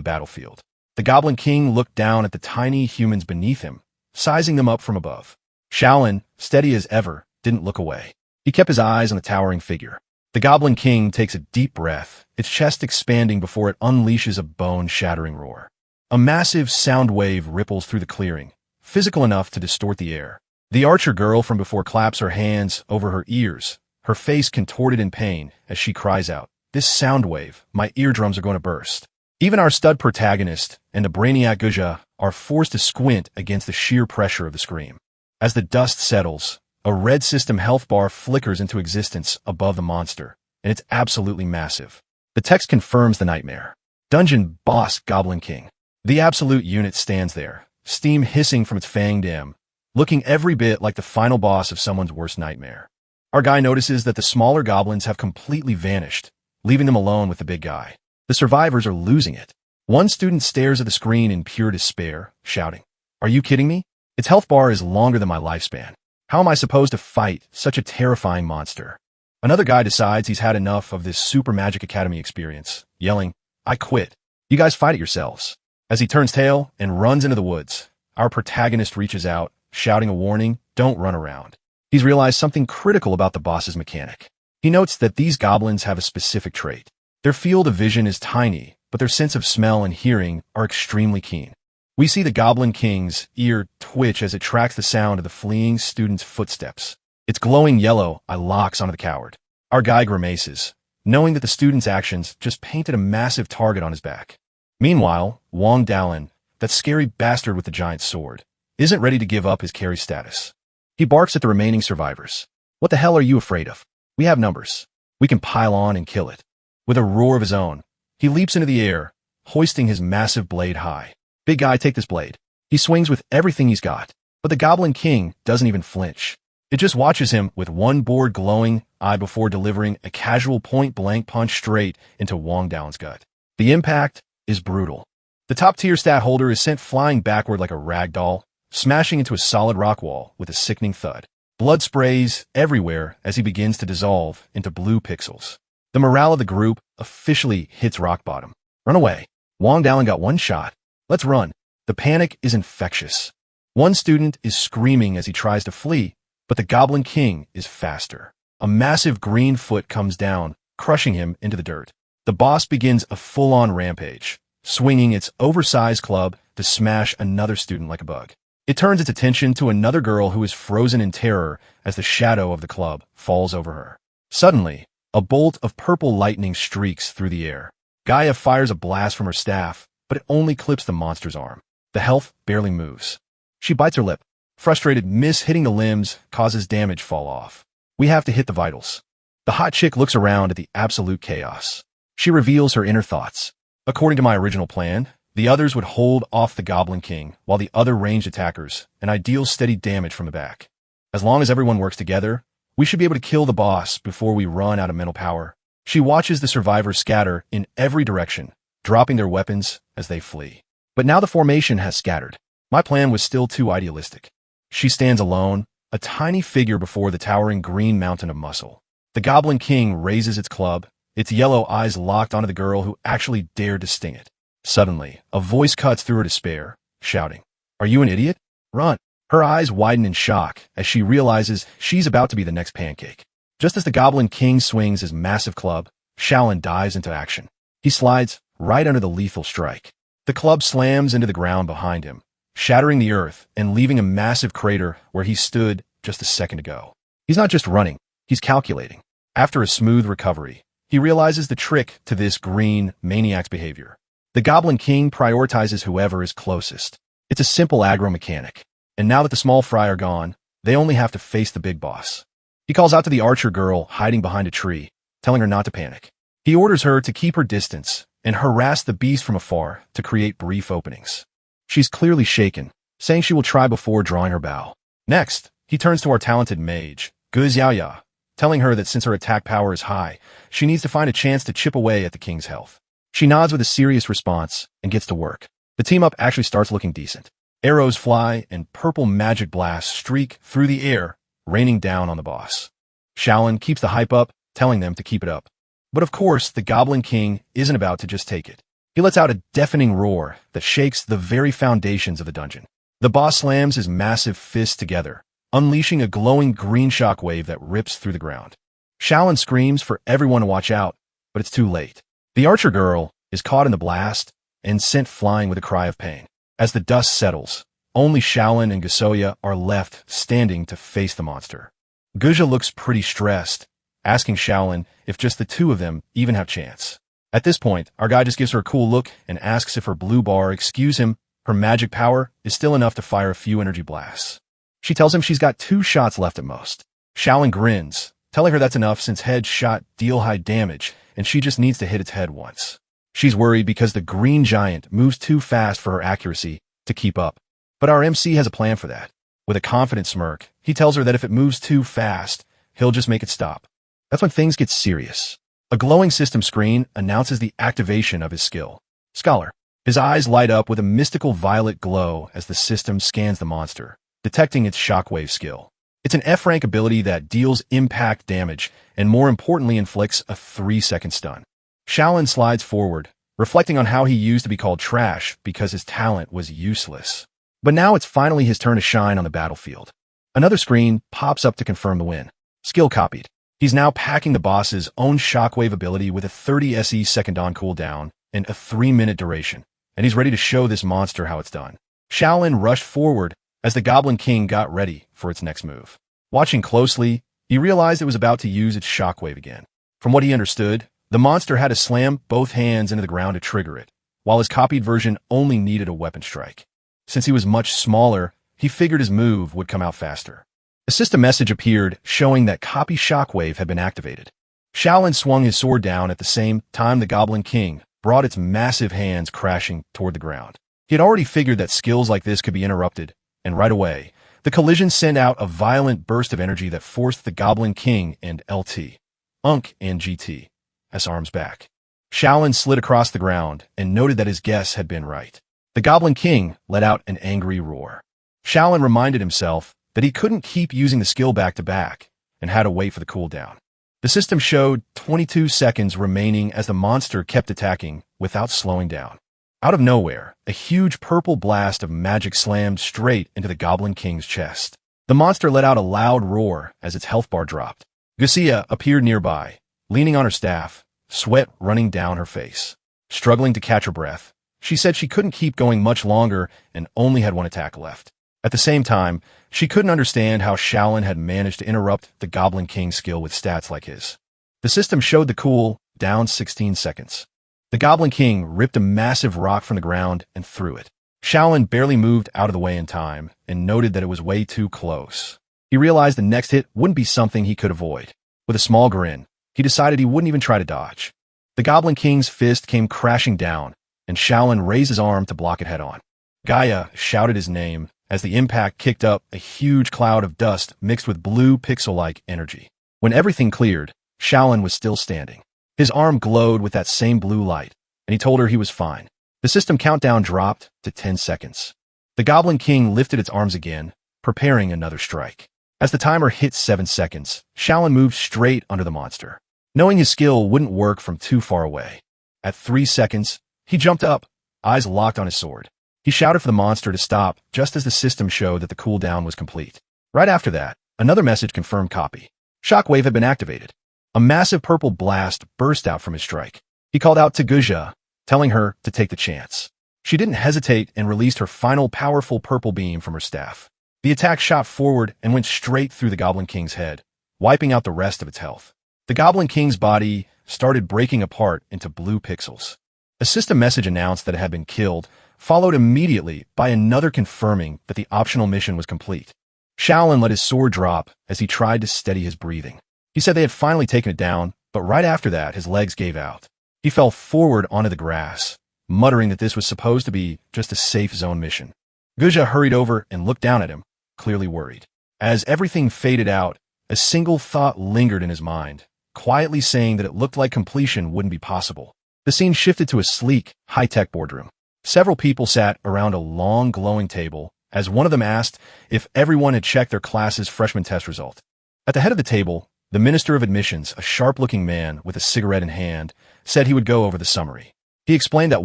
battlefield. The Goblin King looked down at the tiny humans beneath him, sizing them up from above. Shaolin, steady as ever, didn't look away. He kept his eyes on the towering figure. The Goblin King takes a deep breath, its chest expanding before it unleashes a bone-shattering roar. A massive sound wave ripples through the clearing, physical enough to distort the air. The archer girl from before claps her hands over her ears, her face contorted in pain as she cries out, "This sound wave, my eardrums are going to burst." Even our stud protagonist and the brainiac Guja are forced to squint against the sheer pressure of the scream. As the dust settles, a red system health bar flickers into existence above the monster, and it's absolutely massive. The text confirms the nightmare. Dungeon Boss Goblin King. The absolute unit stands there, steam hissing from its fanged M, looking every bit like the final boss of someone's worst nightmare. Our guy notices that the smaller goblins have completely vanished, leaving them alone with the big guy. The survivors are losing it. One student stares at the screen in pure despair, shouting, "Are you kidding me? Its health bar is longer than my lifespan. How am I supposed to fight such a terrifying monster?" Another guy decides he's had enough of this Super Magic Academy experience, yelling, "I quit. You guys fight it yourselves." As he turns tail and runs into the woods, our protagonist reaches out, shouting a warning, "Don't run around." He's realized something critical about the boss's mechanic. He notes that these goblins have a specific trait. Their field of vision is tiny, but their sense of smell and hearing are extremely keen. We see the Goblin King's ear twitch as it tracks the sound of the fleeing student's footsteps. Its glowing yellow eye locks onto the coward. Our guy grimaces, knowing that the student's actions just painted a massive target on his back. Meanwhile, Wang Daolin, that scary bastard with the giant sword, isn't ready to give up his carry status. He barks at the remaining survivors. "What the hell are you afraid of? We have numbers. We can pile on and kill it." With a roar of his own, he leaps into the air, hoisting his massive blade high. "Big guy, take this blade." He swings with everything he's got, but the Goblin King doesn't even flinch. It just watches him with one bored glowing eye before delivering a casual point-blank punch straight into Wang Daolin's gut. The impact is brutal. The top-tier stat holder is sent flying backward like a rag doll, smashing into a solid rock wall with a sickening thud. Blood sprays everywhere as he begins to dissolve into blue pixels. The morale of the group officially hits rock bottom. "Run away. Wang Daolin got one shot. Let's run." The panic is infectious. One student is screaming as he tries to flee, but the Goblin King is faster. A massive green foot comes down, crushing him into the dirt. The boss begins a full-on rampage, swinging its oversized club to smash another student like a bug. It turns its attention to another girl who is frozen in terror as the shadow of the club falls over her. Suddenly, a bolt of purple lightning streaks through the air. Gaia fires a blast from her staff, but it only clips the monster's arm. The health barely moves. She bites her lip. Frustrated miss hitting the limbs causes damage fall off. We have to hit the vitals. The hot chick looks around at the absolute chaos. She reveals her inner thoughts. According to my original plan, the others would hold off the Goblin King while the other ranged attackers and I deal steady damage from the back. As long as everyone works together, we should be able to kill the boss before we run out of mental power. She watches the survivors scatter in every direction, dropping their weapons as they flee. But now the formation has scattered. My plan was still too idealistic. She stands alone, a tiny figure before the towering green mountain of muscle. The Goblin King raises its club, its yellow eyes locked onto the girl who actually dared to sting it. Suddenly, a voice cuts through her despair, shouting, "Are you an idiot? Run!" Her eyes widen in shock as she realizes she's about to be the next pancake. Just as the Goblin King swings his massive club, Shaolin dives into action. He slides right under the lethal strike. The club slams into the ground behind him, shattering the earth and leaving a massive crater where he stood just a second ago. He's not just running, he's calculating. After a smooth recovery, he realizes the trick to this green maniac's behavior. The Goblin King prioritizes whoever is closest. It's a simple aggro mechanic. And now that the small fry are gone, they only have to face the big boss. He calls out to the archer girl hiding behind a tree, telling her not to panic. He orders her to keep her distance and harass the beast from afar to create brief openings. She's clearly shaken, saying she will try before drawing her bow. Next, he turns to our talented mage, Gu Xiaoya, telling her that since her attack power is high, she needs to find a chance to chip away at the king's health. She nods with a serious response and gets to work. The team-up actually starts looking decent. Arrows fly and purple magic blasts streak through the air, raining down on the boss. Shaolin keeps the hype up, telling them to keep it up. But of course, the Goblin King isn't about to just take it. He lets out a deafening roar that shakes the very foundations of the dungeon. The boss slams his massive fists together, unleashing a glowing green shockwave that rips through the ground. Shaolin screams for everyone to watch out, but it's too late. The archer girl is caught in the blast and sent flying with a cry of pain. As the dust settles, only Shaolin and Gusoya are left standing to face the monster. Guja looks pretty stressed, asking Shaolin if just the two of them even have chance. At this point, our guy just gives her a cool look and asks if her blue bar excuse him, her magic power is still enough to fire a few energy blasts. She tells him she's got 2 shots left at most. Shaolin grins, telling her that's enough since head shot deal high damage and she just needs to hit its head once. She's worried because the green giant moves too fast for her accuracy to keep up. But our MC has a plan for that. With a confident smirk, he tells her that if it moves too fast, he'll just make it stop. That's when things get serious. A glowing system screen announces the activation of his skill. Scholar. His eyes light up with a mystical violet glow as the system scans the monster, detecting its shockwave skill. It's an F-rank ability that deals impact damage and, more importantly, inflicts a 3-second stun. Shaolin slides forward, reflecting on how he used to be called trash because his talent was useless. But now it's finally his turn to shine on the battlefield. Another screen pops up to confirm the win. Skill copied. He's now packing the boss's own shockwave ability with a 30 SE second on cooldown and a 3-minute duration, and he's ready to show this monster how it's done. Shaolin rushed forward as the Goblin King got ready for its next move. Watching closely, he realized it was about to use its shockwave again. From what he understood, the monster had to slam both hands into the ground to trigger it, while his copied version only needed a weapon strike. Since he was much smaller, he figured his move would come out faster. A system message appeared showing that copy shockwave had been activated. Shaolin swung his sword down at the same time the Goblin King brought its massive hands crashing toward the ground. He had already figured that skills like this could be interrupted, and right away, the collision sent out a violent burst of energy that forced the Goblin King and UNC and GT's arms back. Shaolin slid across the ground and noted that his guess had been right. The Goblin King let out an angry roar. Shaolin reminded himself that he couldn't keep using the skill back-to-back and had to wait for the cooldown. The system showed 22 seconds remaining as the monster kept attacking without slowing down. Out of nowhere, a huge purple blast of magic slammed straight into the Goblin King's chest. The monster let out a loud roar as its health bar dropped. Gusia appeared nearby, leaning on her staff, sweat running down her face. Struggling to catch her breath, she said she couldn't keep going much longer and only had one attack left. At the same time, she couldn't understand how Shaolin had managed to interrupt the Goblin King's skill with stats like his. The system showed the cool down 16 seconds. The Goblin King ripped a massive rock from the ground and threw it. Shaolin barely moved out of the way in time and noted that it was way too close. He realized the next hit wouldn't be something he could avoid. With a small grin, he decided he wouldn't even try to dodge. The Goblin King's fist came crashing down, and Shaolin raised his arm to block it head-on. Gaia shouted his name as the impact kicked up a huge cloud of dust mixed with blue pixel-like energy. When everything cleared, Shaolin was still standing. His arm glowed with that same blue light, and he told her he was fine. The system countdown dropped to 10 seconds. The Goblin King lifted its arms again, preparing another strike. As the timer hit 7 seconds, Shaolin moved straight under the monster, knowing his skill wouldn't work from too far away. At 3 seconds, he jumped up, eyes locked on his sword. He shouted for the monster to stop just as the system showed that the cooldown was complete. Right after that, another message confirmed copy. Shockwave had been activated. A massive purple blast burst out from his strike. He called out to Guja, telling her to take the chance. She didn't hesitate and released her final powerful purple beam from her staff. The attack shot forward and went straight through the Goblin King's head, wiping out the rest of its health. The Goblin King's body started breaking apart into blue pixels. A system message announced that it had been killed, followed immediately by another confirming that the optional mission was complete. Shaolin let his sword drop as he tried to steady his breathing. He said they had finally taken it down, but right after that his legs gave out. He fell forward onto the grass, muttering that this was supposed to be just a safe zone mission. Guja hurried over and looked down at him, clearly worried. As everything faded out, a single thought lingered in his mind, quietly saying that it looked like completion wouldn't be possible. The scene shifted to a sleek, high-tech boardroom. Several people sat around a long, glowing table, as one of them asked if everyone had checked their class's freshman test result. At the head of the table, the Minister of Admissions, a sharp-looking man with a cigarette in hand, said he would go over the summary. He explained that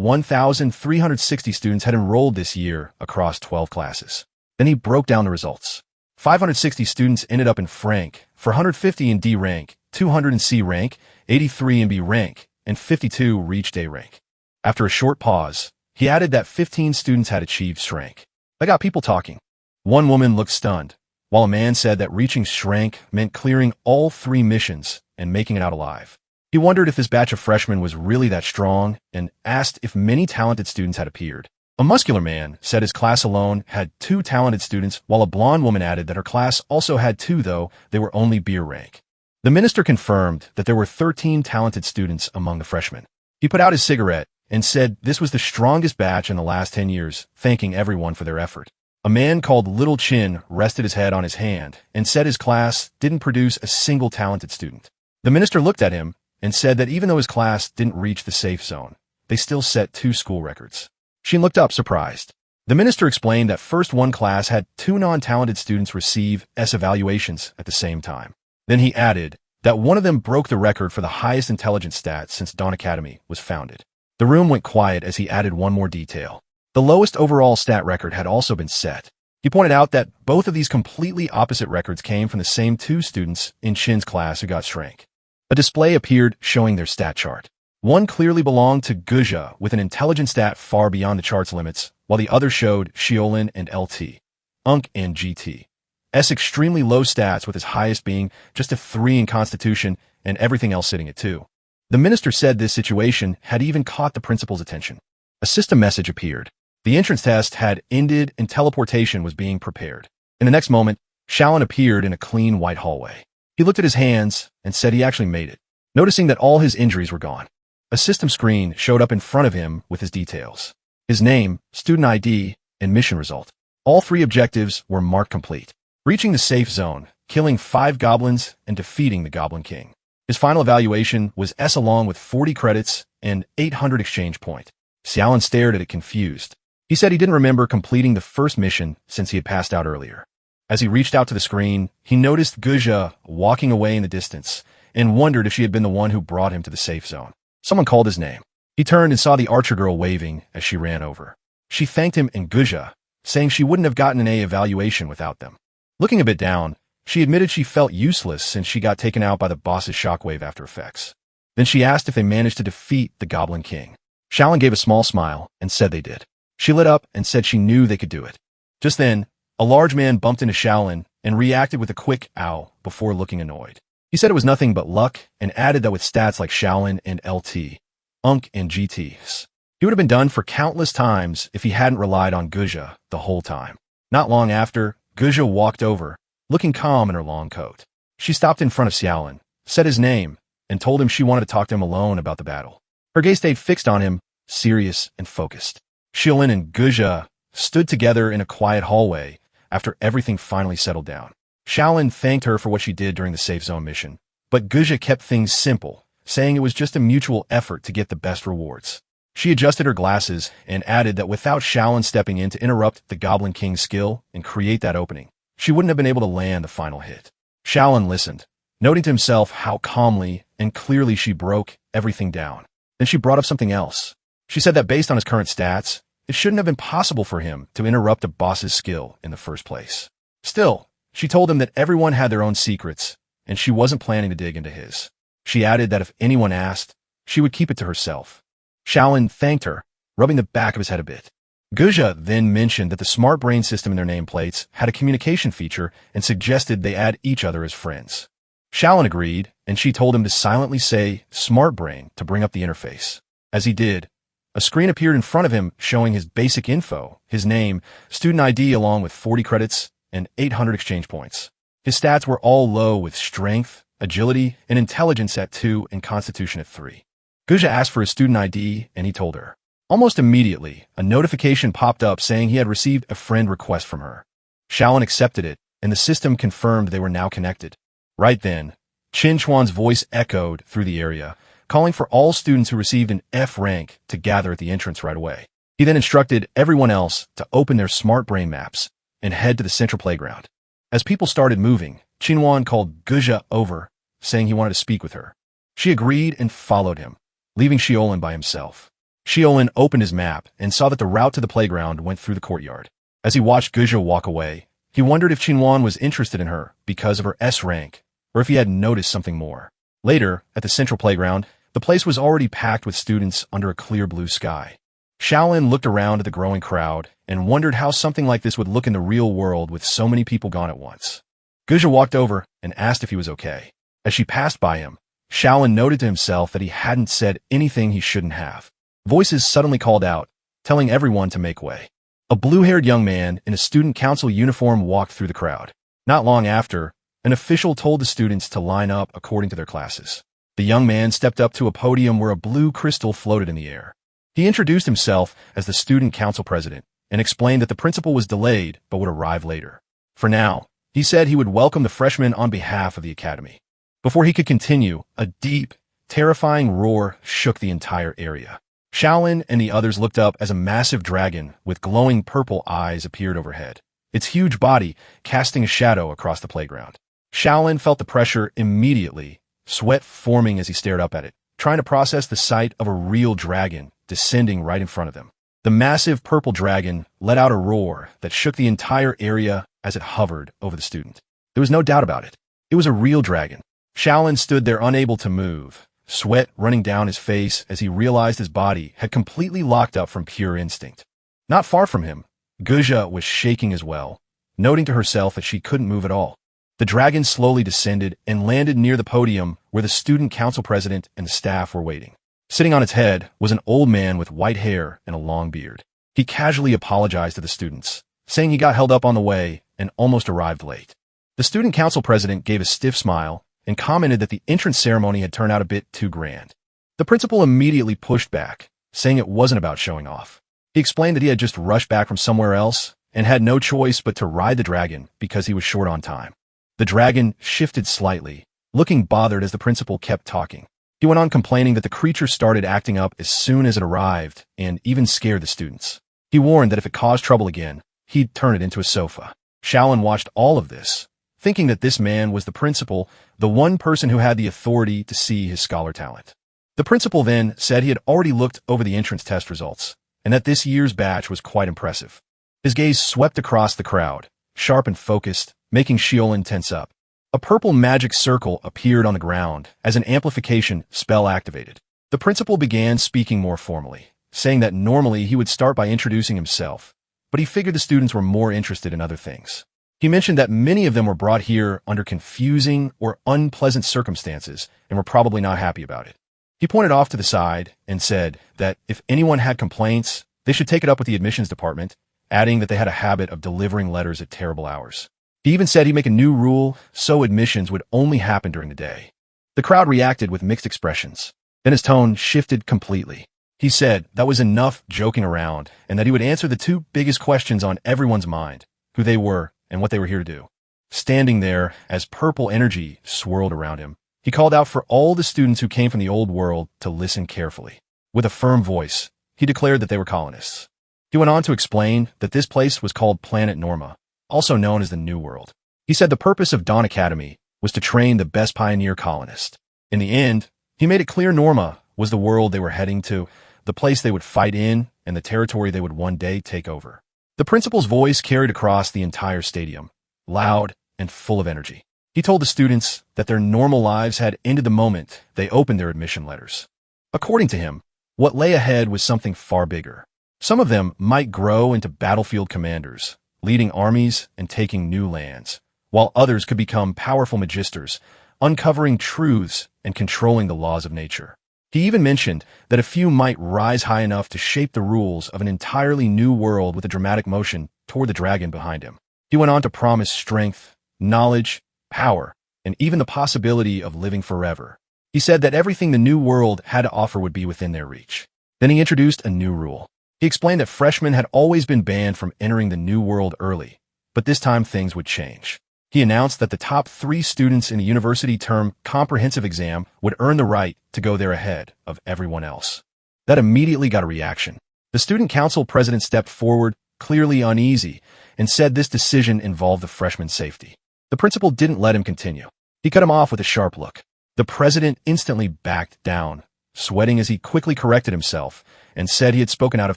1,360 students had enrolled this year across 12 classes. Then he broke down the results. 560 students ended up in Frank, 450 in D rank, 200 in C rank, 83 in B rank, and 52 reached A rank. After a short pause, he added that 15 students had achieved Shrank. That got people talking. One woman looked stunned, while a man said that reaching Shrank meant clearing all 3 missions and making it out alive. He wondered if this batch of freshmen was really that strong and asked if many talented students had appeared. A muscular man said his class alone had 2 talented students, while a blonde woman added that her class also had 2, though they were only B rank. The minister confirmed that there were 13 talented students among the freshmen. He put out his cigarette and said this was the strongest batch in the last 10 years, thanking everyone for their effort. A man called Little Chin rested his head on his hand and said his class didn't produce a single talented student. The minister looked at him and said that even though his class didn't reach the safe zone, they still set 2 school records. She looked up, surprised. The minister explained that first one class had 2 non-talented students receive S evaluations at the same time. Then he added that one of them broke the record for the highest intelligence stats since Dawn Academy was founded. The room went quiet as he added one more detail. The lowest overall stat record had also been set. He pointed out that both of these completely opposite records came from the same 2 students in Shin's class who got shrank. A display appeared showing their stat chart. One clearly belonged to Guja with an intelligence stat far beyond the chart's limits, while the other showed Xiolin and LT, Unk and GT. S extremely low stats with his highest being just a 3 in Constitution and everything else sitting at 2. The minister said this situation had even caught the principal's attention. A system message appeared. The entrance test had ended and teleportation was being prepared. In the next moment, Xiaolin appeared in a clean white hallway. He looked at his hands and said he actually made it, noticing that all his injuries were gone. A system screen showed up in front of him with his details. His name, student ID, and mission result. All 3 objectives were marked complete. Reaching the safe zone, killing 5 goblins, and defeating the Goblin King. His final evaluation was S along with 40 credits and 800 exchange point. Xiaolin stared at it confused. He said he didn't remember completing the first mission since he had passed out earlier. As he reached out to the screen, he noticed Guja walking away in the distance and wondered if she had been the one who brought him to the safe zone. Someone called his name. He turned and saw the archer girl waving as she ran over. She thanked him and Guja, saying she wouldn't have gotten an A evaluation without them. Looking a bit down, she admitted she felt useless since she got taken out by the boss's shockwave after effects. Then she asked if they managed to defeat the Goblin King. Xiaolin gave a small smile and said they did. She lit up and said she knew they could do it. Just then, a large man bumped into Xiaolin and reacted with a quick ow before looking annoyed. He said it was nothing but luck and added that with stats like Xiaolin and LT, Unk and GTs, he would have been done for countless times if he hadn't relied on Guja the whole time. Not long after, Guja walked over, looking calm in her long coat. She stopped in front of Xiaolin, said his name, and told him she wanted to talk to him alone about the battle. Her gaze stayed fixed on him, serious and focused. Xiolin and Guja stood together in a quiet hallway after everything finally settled down. Xiaolin thanked her for what she did during the safe zone mission, but Guja kept things simple, saying it was just a mutual effort to get the best rewards. She adjusted her glasses and added that without Xiaolin stepping in to interrupt the Goblin King's skill and create that opening, she wouldn't have been able to land the final hit. Xiaolin listened, noting to himself how calmly and clearly she broke everything down. Then she brought up something else. She said that based on his current stats, it shouldn't have been possible for him to interrupt a boss's skill in the first place. Still, she told him that everyone had their own secrets, and she wasn't planning to dig into his. She added that if anyone asked, she would keep it to herself. Xiaolin thanked her, rubbing the back of his head a bit. Guja then mentioned that the smart brain system in their nameplates had a communication feature and suggested they add each other as friends. Xiaolin agreed, and she told him to silently say smart brain to bring up the interface. As he did, a screen appeared in front of him showing his basic info, his name, student ID along with 40 credits and 800 exchange points. His stats were all low with strength, agility, and intelligence at 2 and constitution at 3. Guja asked for his student ID and he told her. Almost immediately, a notification popped up saying he had received a friend request from her. Xiaolin accepted it and the system confirmed they were now connected. Right then, Qin Chuan's voice echoed through the area, calling for all students who received an F rank to gather at the entrance right away. He then instructed everyone else to open their smart brain maps and head to the central playground. As people started moving, Qinhuan called Guja over, saying he wanted to speak with her. She agreed and followed him, leaving Xiolin by himself. Xiolin opened his map and saw that the route to the playground went through the courtyard. As he watched Guja walk away, he wondered if Qinhuan was interested in her because of her S rank, or if he had noticed something more. Later, at the central playground, the place was already packed with students under a clear blue sky. Xiaolin looked around at the growing crowd and wondered how something like this would look in the real world with so many people gone at once. Guja walked over and asked if he was okay. As she passed by him, Xiaolin noted to himself that he hadn't said anything he shouldn't have. Voices suddenly called out, telling everyone to make way. A blue-haired young man in a student council uniform walked through the crowd. Not long after, an official told the students to line up according to their classes. The young man stepped up to a podium where a blue crystal floated in the air. He introduced himself as the student council president and explained that the principal was delayed but would arrive later. For now, he said he would welcome the freshmen on behalf of the academy. Before he could continue, a deep, terrifying roar shook the entire area. Shaolin and the others looked up as a massive dragon with glowing purple eyes appeared overhead, its huge body casting a shadow across the playground. Shaolin felt the pressure immediately, sweat forming as he stared up at it, trying to process the sight of a real dragon descending right in front of them. The massive purple dragon let out a roar that shook the entire area as it hovered over the student. There was no doubt about it. It was a real dragon. Shaolin stood there unable to move, sweat running down his face as he realized his body had completely locked up from pure instinct. Not far from him, Guja was shaking as well, noting to herself that she couldn't move at all. The dragon slowly descended and landed near the podium where the student council president and the staff were waiting. Sitting on its head was an old man with white hair and a long beard. He casually apologized to the students, saying he got held up on the way and almost arrived late. The student council president gave a stiff smile and commented that the entrance ceremony had turned out a bit too grand. The principal immediately pushed back, saying it wasn't about showing off. He explained that he had just rushed back from somewhere else and had no choice but to ride the dragon because he was short on time. The dragon shifted slightly, looking bothered as the principal kept talking. He went on complaining that the creature started acting up as soon as it arrived and even scared the students. He warned that if it caused trouble again, he'd turn it into a sofa. Shaolin watched all of this, thinking that this man was the principal, the one person who had the authority to see his scholar talent. The principal then said he had already looked over the entrance test results, and that this year's batch was quite impressive. His gaze swept across the crowd, sharp and focused, making Shaolin tense up. A purple magic circle appeared on the ground as an amplification spell activated. The principal began speaking more formally, saying that normally he would start by introducing himself, but he figured the students were more interested in other things. He mentioned that many of them were brought here under confusing or unpleasant circumstances and were probably not happy about it. He pointed off to the side and said that if anyone had complaints, they should take it up with the admissions department, adding that they had a habit of delivering letters at terrible hours. He even said he'd make a new rule so admissions would only happen during the day. The crowd reacted with mixed expressions. Then his tone shifted completely. He said that was enough joking around and that he would answer the two biggest questions on everyone's mind, who they were and what they were here to do. Standing there as purple energy swirled around him, he called out for all the students who came from the old world to listen carefully. With a firm voice, he declared that they were colonists. He went on to explain that this place was called Planet Norma, also known as the New World. He said the purpose of Dawn Academy was to train the best pioneer colonist. In the end, he made it clear Norma was the world they were heading to, the place they would fight in, and the territory they would one day take over. The principal's voice carried across the entire stadium, loud and full of energy. He told the students that their normal lives had ended the moment they opened their admission letters. According to him, what lay ahead was something far bigger. Some of them might grow into battlefield commanders, leading armies and taking new lands, while others could become powerful magisters, uncovering truths and controlling the laws of nature. He even mentioned that a few might rise high enough to shape the rules of an entirely new world with a dramatic motion toward the dragon behind him. He went on to promise strength, knowledge, power, and even the possibility of living forever. He said that everything the new world had to offer would be within their reach. Then he introduced a new rule. He explained that freshmen had always been banned from entering the new world early, but this time things would change. He announced that the top 3 students in the university term comprehensive exam would earn the right to go there ahead of everyone else. That immediately got a reaction. The student council president stepped forward, clearly uneasy, and said this decision involved the freshman's safety. The principal didn't let him continue. He cut him off with a sharp look. The president instantly backed down, sweating as he quickly corrected himself and said he had spoken out of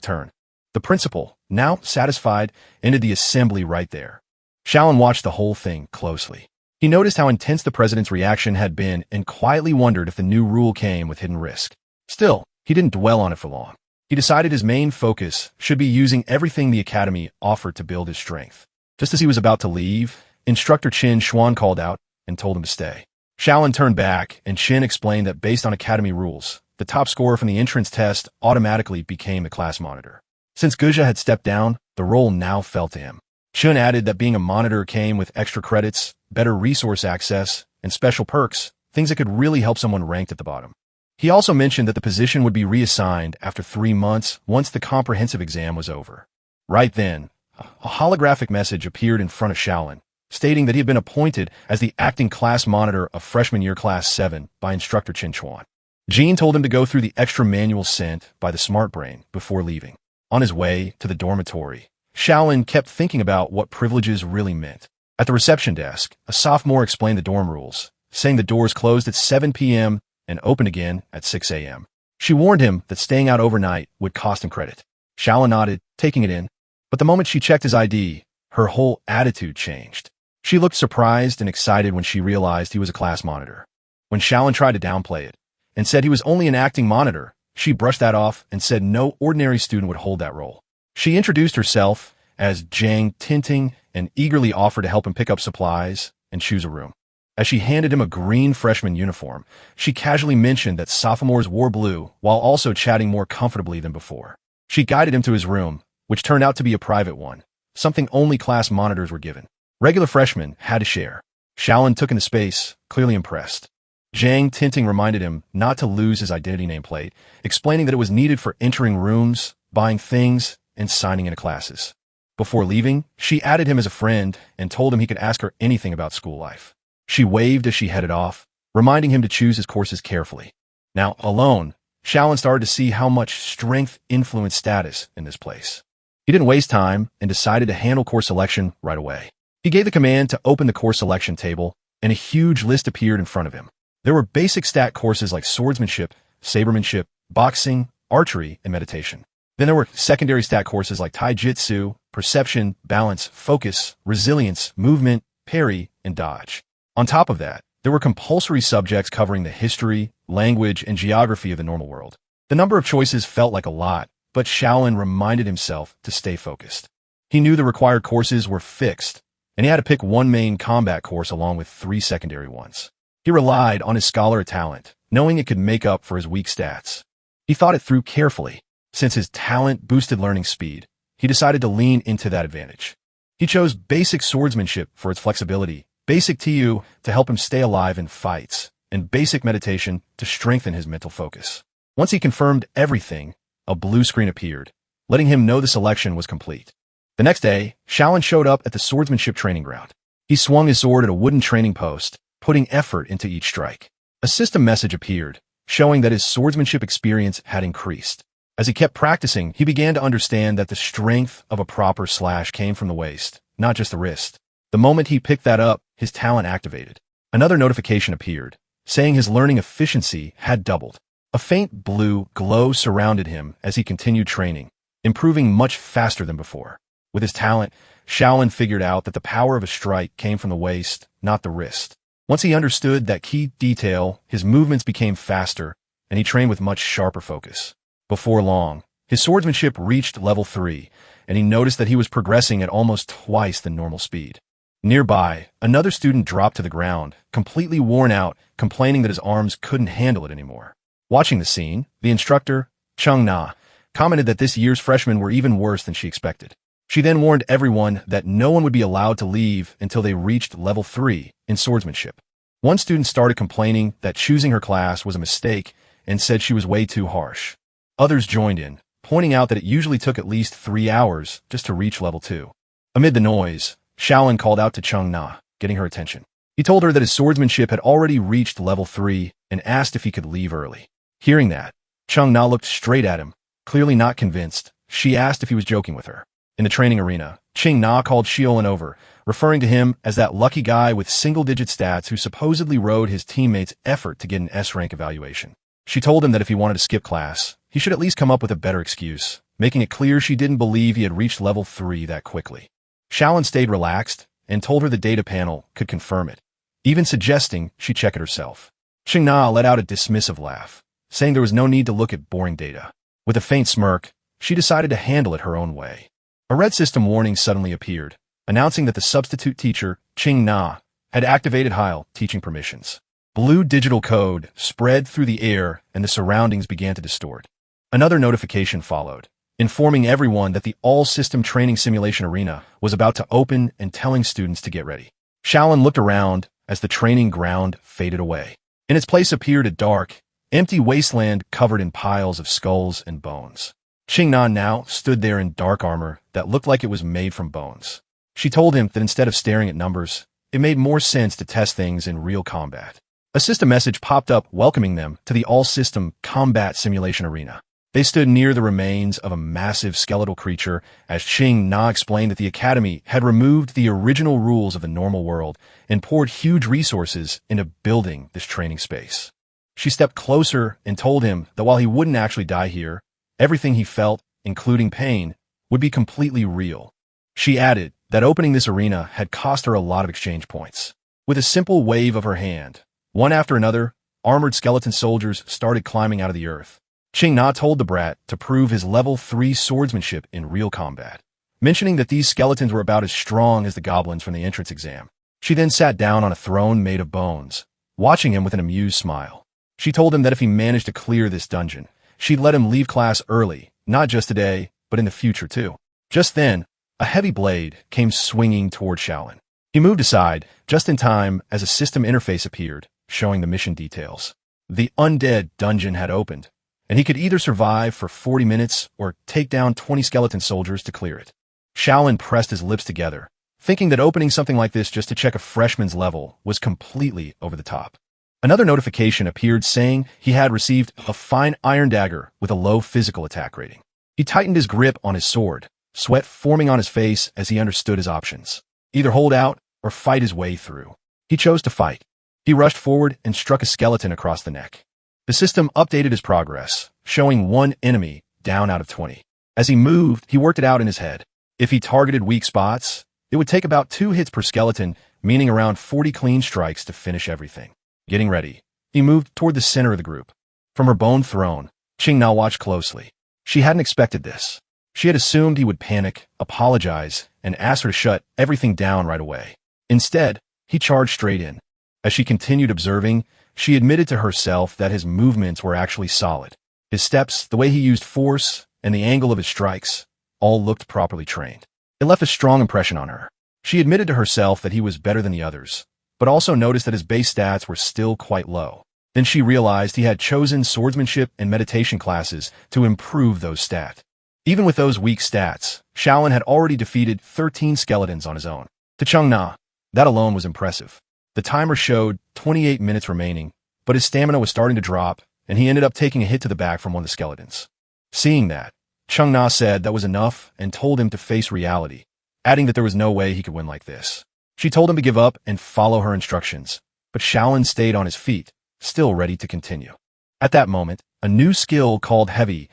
turn. The principal, now satisfied, ended the assembly right there. Shaolin watched the whole thing closely. He noticed how intense the president's reaction had been and quietly wondered if the new rule came with hidden risk. Still, he didn't dwell on it for long. He decided his main focus should be using everything the academy offered to build his strength. Just as he was about to leave, Instructor Qin Xuan called out and told him to stay. Shaolin turned back, and Qin explained that based on academy rules, the top scorer from the entrance test automatically became the class monitor. Since Guja had stepped down, the role now fell to him. Qin added that being a monitor came with extra credits, better resource access, and special perks, things that could really help someone ranked at the bottom. He also mentioned that the position would be reassigned after 3 months once the comprehensive exam was over. Right then, a holographic message appeared in front of Shaolin, stating that he had been appointed as the acting class monitor of freshman year class 7 by Instructor Qin Xuan. Jean told him to go through the extra manual sent by the smart brain before leaving. On his way to the dormitory, Shaolin kept thinking about what privileges really meant. At the reception desk, a sophomore explained the dorm rules, saying the doors closed at 7 p.m. and opened again at 6 a.m. She warned him that staying out overnight would cost him credit. Shaolin nodded, taking it in. But the moment she checked his ID, her whole attitude changed. She looked surprised and excited when she realized he was a class monitor. When Shaolin tried to downplay it and said he was only an acting monitor, she brushed that off and said no ordinary student would hold that role. She introduced herself as Zhang Tinting and eagerly offered to help him pick up supplies and choose a room. As she handed him a green freshman uniform, she casually mentioned that sophomores wore blue while also chatting more comfortably than before. She guided him to his room, which turned out to be a private one, something only class monitors were given. Regular freshmen had to share. Shaolin took in the space, clearly impressed. Zhang Tinting reminded him not to lose his identity nameplate, explaining that it was needed for entering rooms, buying things, and signing into classes. Before leaving, she added him as a friend and told him he could ask her anything about school life. She waved as she headed off, reminding him to choose his courses carefully. Now, alone, Shaolin started to see how much strength influenced status in this place. He didn't waste time and decided to handle course selection right away. He gave the command to open the course selection table, and a huge list appeared in front of him. There were basic stat courses like swordsmanship, sabermanship, boxing, archery, and meditation. Then there were secondary stat courses like taijutsu, perception, balance, focus, resilience, movement, parry, and dodge. On top of that, there were compulsory subjects covering the history, language, and geography of the normal world. The number of choices felt like a lot, but Shaolin reminded himself to stay focused. He knew the required courses were fixed, and he had to pick one main combat course along with 3 secondary ones. He relied on his scholar talent, knowing it could make up for his weak stats. He thought it through carefully. Since his talent boosted learning speed, he decided to lean into that advantage. He chose basic swordsmanship for its flexibility, basic TU to help him stay alive in fights, and basic meditation to strengthen his mental focus. Once he confirmed everything, a blue screen appeared, letting him know the selection was complete. The next day, Shaolin showed up at the swordsmanship training ground. He swung his sword at a wooden training post, putting effort into each strike. A system message appeared, showing that his swordsmanship experience had increased. As he kept practicing, he began to understand that the strength of a proper slash came from the waist, not just the wrist. The moment he picked that up, his talent activated. Another notification appeared, saying his learning efficiency had doubled. A faint blue glow surrounded him as he continued training, improving much faster than before. With his talent, Shaolin figured out that the power of a strike came from the waist, not the wrist. Once he understood that key detail, his movements became faster, and he trained with much sharper focus. Before long, his swordsmanship reached level 3, and he noticed that he was progressing at almost twice the normal speed. Nearby, another student dropped to the ground, completely worn out, complaining that his arms couldn't handle it anymore. Watching the scene, the instructor, Chung Na, commented that this year's freshmen were even worse than she expected. She then warned everyone that no one would be allowed to leave until they reached level 3 in swordsmanship. One student started complaining that choosing her class was a mistake and said she was way too harsh. Others joined in, pointing out that it usually took at least 3 hours just to reach level 2. Amid the noise, Shaolin called out to Chung Na, getting her attention. He told her that his swordsmanship had already reached level 3 and asked if he could leave early. Hearing that, Chung Na looked straight at him, clearly not convinced. She asked if he was joking with her. In the training arena, Ching Na called Shaolin over, referring to him as that lucky guy with single-digit stats who supposedly rode his teammates' effort to get an S-rank evaluation. She told him that if he wanted to skip class, he should at least come up with a better excuse, making it clear she didn't believe he had reached level 3 that quickly. Shaolin stayed relaxed and told her the data panel could confirm it, even suggesting she check it herself. Ching Na let out a dismissive laugh, saying there was no need to look at boring data. With a faint smirk, she decided to handle it her own way. A red system warning suddenly appeared, announcing that the substitute teacher, Ching Na, had activated Heil teaching permissions. Blue digital code spread through the air and the surroundings began to distort. Another notification followed, informing everyone that the all-system training simulation arena was about to open and telling students to get ready. Shaolin looked around as the training ground faded away. In its place appeared a dark, empty wasteland covered in piles of skulls and bones. Ching Na now stood there in dark armor that looked like it was made from bones. She told him that instead of staring at numbers, it made more sense to test things in real combat. A system message popped up welcoming them to the all-system combat simulation arena. They stood near the remains of a massive skeletal creature as Ching Na explained that the Academy had removed the original rules of the normal world and poured huge resources into building this training space. She stepped closer and told him that while he wouldn't actually die here, everything he felt, including pain, would be completely real. She added that opening this arena had cost her a lot of exchange points. With a simple wave of her hand, one after another, armored skeleton soldiers started climbing out of the earth. Ching Na told the brat to prove his level 3 swordsmanship in real combat, mentioning that these skeletons were about as strong as the goblins from the entrance exam. She then sat down on a throne made of bones, watching him with an amused smile. She told him that if he managed to clear this dungeon, she'd let him leave class early, not just today, but in the future too. Just then, a heavy blade came swinging toward Shaolin. He moved aside, just in time as a system interface appeared, showing the mission details. The undead dungeon had opened, and he could either survive for 40 minutes or take down 20 skeleton soldiers to clear it. Shaolin pressed his lips together, thinking that opening something like this just to check a freshman's level was completely over the top. Another notification appeared saying he had received a fine iron dagger with a low physical attack rating. He tightened his grip on his sword, sweat forming on his face as he understood his options. Either hold out or fight his way through. He chose to fight. He rushed forward and struck a skeleton across the neck. The system updated his progress, showing 1 enemy down out of 20. As he moved, he worked it out in his head. If he targeted weak spots, it would take about 2 hits per skeleton, meaning around 40 clean strikes to finish everything. Getting ready, he moved toward the center of the group. From her bone throne, Ching Na watched closely. She hadn't expected this. She had assumed he would panic, apologize, and ask her to shut everything down right away. Instead, he charged straight in. As she continued observing, she admitted to herself that his movements were actually solid. His steps, the way he used force, and the angle of his strikes, all looked properly trained. It left a strong impression on her. She admitted to herself that he was better than the others, but also noticed that his base stats were still quite low. Then she realized he had chosen swordsmanship and meditation classes to improve those stats. Even with those weak stats, Shaolin had already defeated 13 skeletons on his own. To Ching Na, that alone was impressive. The timer showed 28 minutes remaining, but his stamina was starting to drop, and he ended up taking a hit to the back from one of the skeletons. Seeing that, Ching Na said that was enough and told him to face reality, adding that there was no way he could win like this. She told him to give up and follow her instructions, but Shaolin stayed on his feet, still ready to continue. At that moment, a new skill called Heavy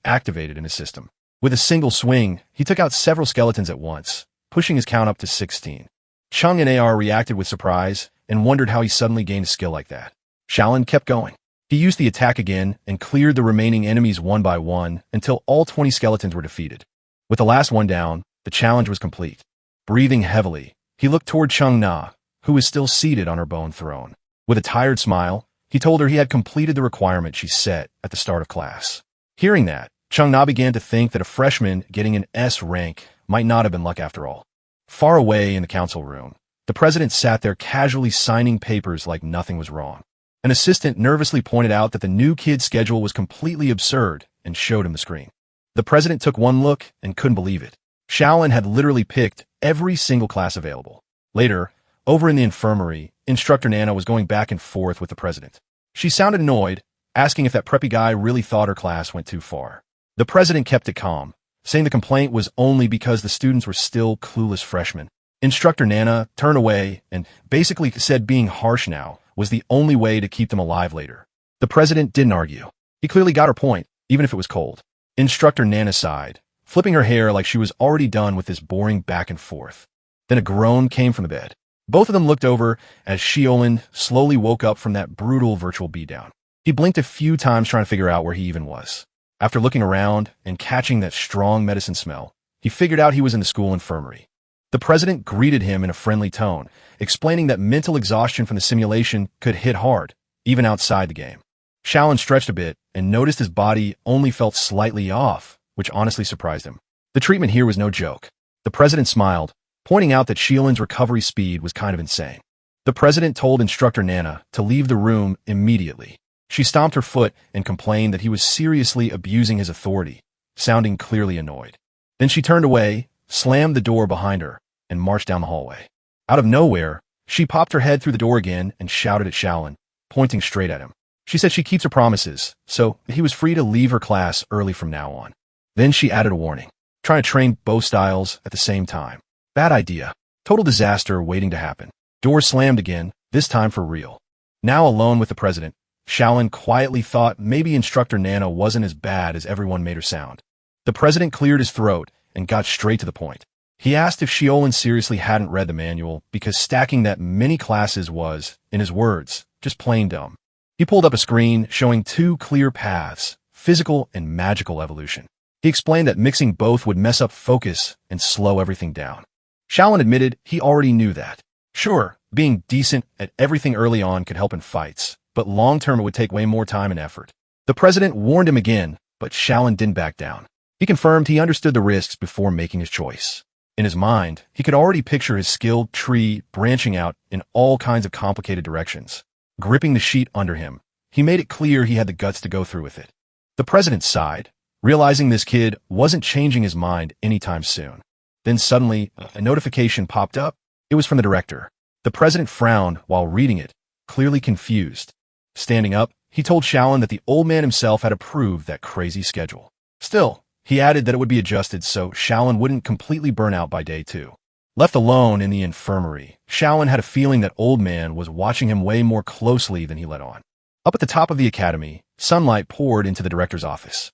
activated in his system. With a single swing, he took out several skeletons at once, pushing his count up to 16. Chung and AR reacted with surprise and wondered how he suddenly gained a skill like that. Shaolin kept going. He used the attack again and cleared the remaining enemies one by one until all 20 skeletons were defeated. With the last one down, the challenge was complete. Breathing heavily, he looked toward Ching Na, who was still seated on her bone throne. With a tired smile, he told her he had completed the requirement she set at the start of class. Hearing that, Ching Na began to think that a freshman getting an S rank might not have been luck after all. Far away in the council room, the president sat there casually signing papers like nothing was wrong. An assistant nervously pointed out that the new kid's schedule was completely absurd and showed him the screen. The president took one look and couldn't believe it. Shaolin had literally picked every single class available. Later, over in the infirmary, Instructor Nana was going back and forth with the president. She sounded annoyed, asking if that preppy guy really thought her class went too far. The president kept it calm, saying the complaint was only because the students were still clueless freshmen. Instructor Nana turned away and basically said being harsh now was the only way to keep them alive later. The president didn't argue. He clearly got her point, even if it was cold. Instructor Nana sighed, flipping her hair like she was already done with this boring back and forth. Then a groan came from the bed. Both of them looked over as Shaolin slowly woke up from that brutal virtual beatdown. He blinked a few times trying to figure out where he even was. After looking around and catching that strong medicine smell, he figured out he was in the school infirmary. The president greeted him in a friendly tone, explaining that mental exhaustion from the simulation could hit hard, even outside the game. Shaolin stretched a bit and noticed his body only felt slightly off, which honestly surprised him. The treatment here was no joke. The president smiled, pointing out that Shaolin's recovery speed was kind of insane. The president told Instructor Nana to leave the room immediately. She stomped her foot and complained that he was seriously abusing his authority, sounding clearly annoyed. Then she turned away, slammed the door behind her, and marched down the hallway. Out of nowhere, She popped her head through the door again and shouted at Shaolin, pointing straight at him. She said she keeps her promises, so he was free to leave her class early from now on. Then she added a warning. Trying to train both styles at the same time. Bad idea. Total disaster waiting to happen. Doors slammed again, this time for real. Now alone with the president, Shaolin quietly thought maybe Instructor Nana wasn't as bad as everyone made her sound. The president cleared his throat and got straight to the point. He asked if Shaolin seriously hadn't read the manual because stacking that many classes was, in his words, just plain dumb. He pulled up a screen showing 2 clear paths, physical and magical evolution. He explained that mixing both would mess up focus and slow everything down. Shaolin admitted he already knew that. Sure, being decent at everything early on could help in fights, but long-term it would take way more time and effort. The president warned him again, but Shaolin didn't back down. He confirmed he understood the risks before making his choice. In his mind, he could already picture his skilled tree branching out in all kinds of complicated directions. Gripping the sheet under him, he made it clear he had the guts to go through with it. The president sighed, realizing this kid wasn't changing his mind anytime soon. Then suddenly, a notification popped up. It was from the director. The president frowned while reading it, clearly confused. Standing up, he told Shaolin that the old man himself had approved that crazy schedule. Still, he added that it would be adjusted so Shaolin wouldn't completely burn out by day 2. Left alone in the infirmary, Shaolin had a feeling that old man was watching him way more closely than he let on. Up at the top of the academy, sunlight poured into the director's office.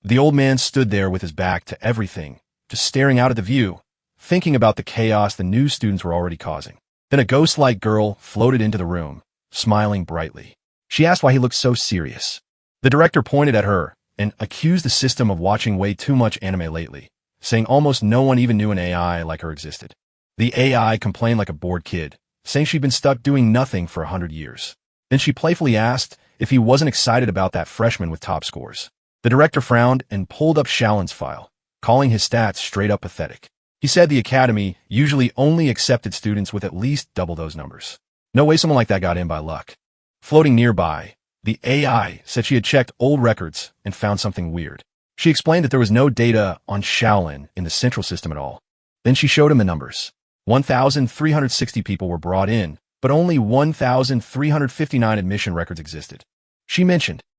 The old man stood there with his back to everything, just staring out at the view, thinking about the chaos the new students were already causing. Then a ghost-like girl floated into the room, smiling brightly. She asked why he looked so serious. The director pointed at her and accused the system of watching way too much anime lately, saying almost no one even knew an AI like her existed. The AI complained like a bored kid, saying she'd been stuck doing nothing for 100 years. Then she playfully asked if he wasn't excited about that freshman with top scores. The director frowned and pulled up Shaolin's file, calling his stats straight up pathetic. He said the academy usually only accepted students with at least double those numbers. No way someone like that got in by luck. Floating nearby, the AI said she had checked old records and found something weird. She explained that there was no data on Shaolin in the central system at all. Then she showed him the numbers. 1,360 people were brought in, but only 1,359 admission records existed. She mentioned,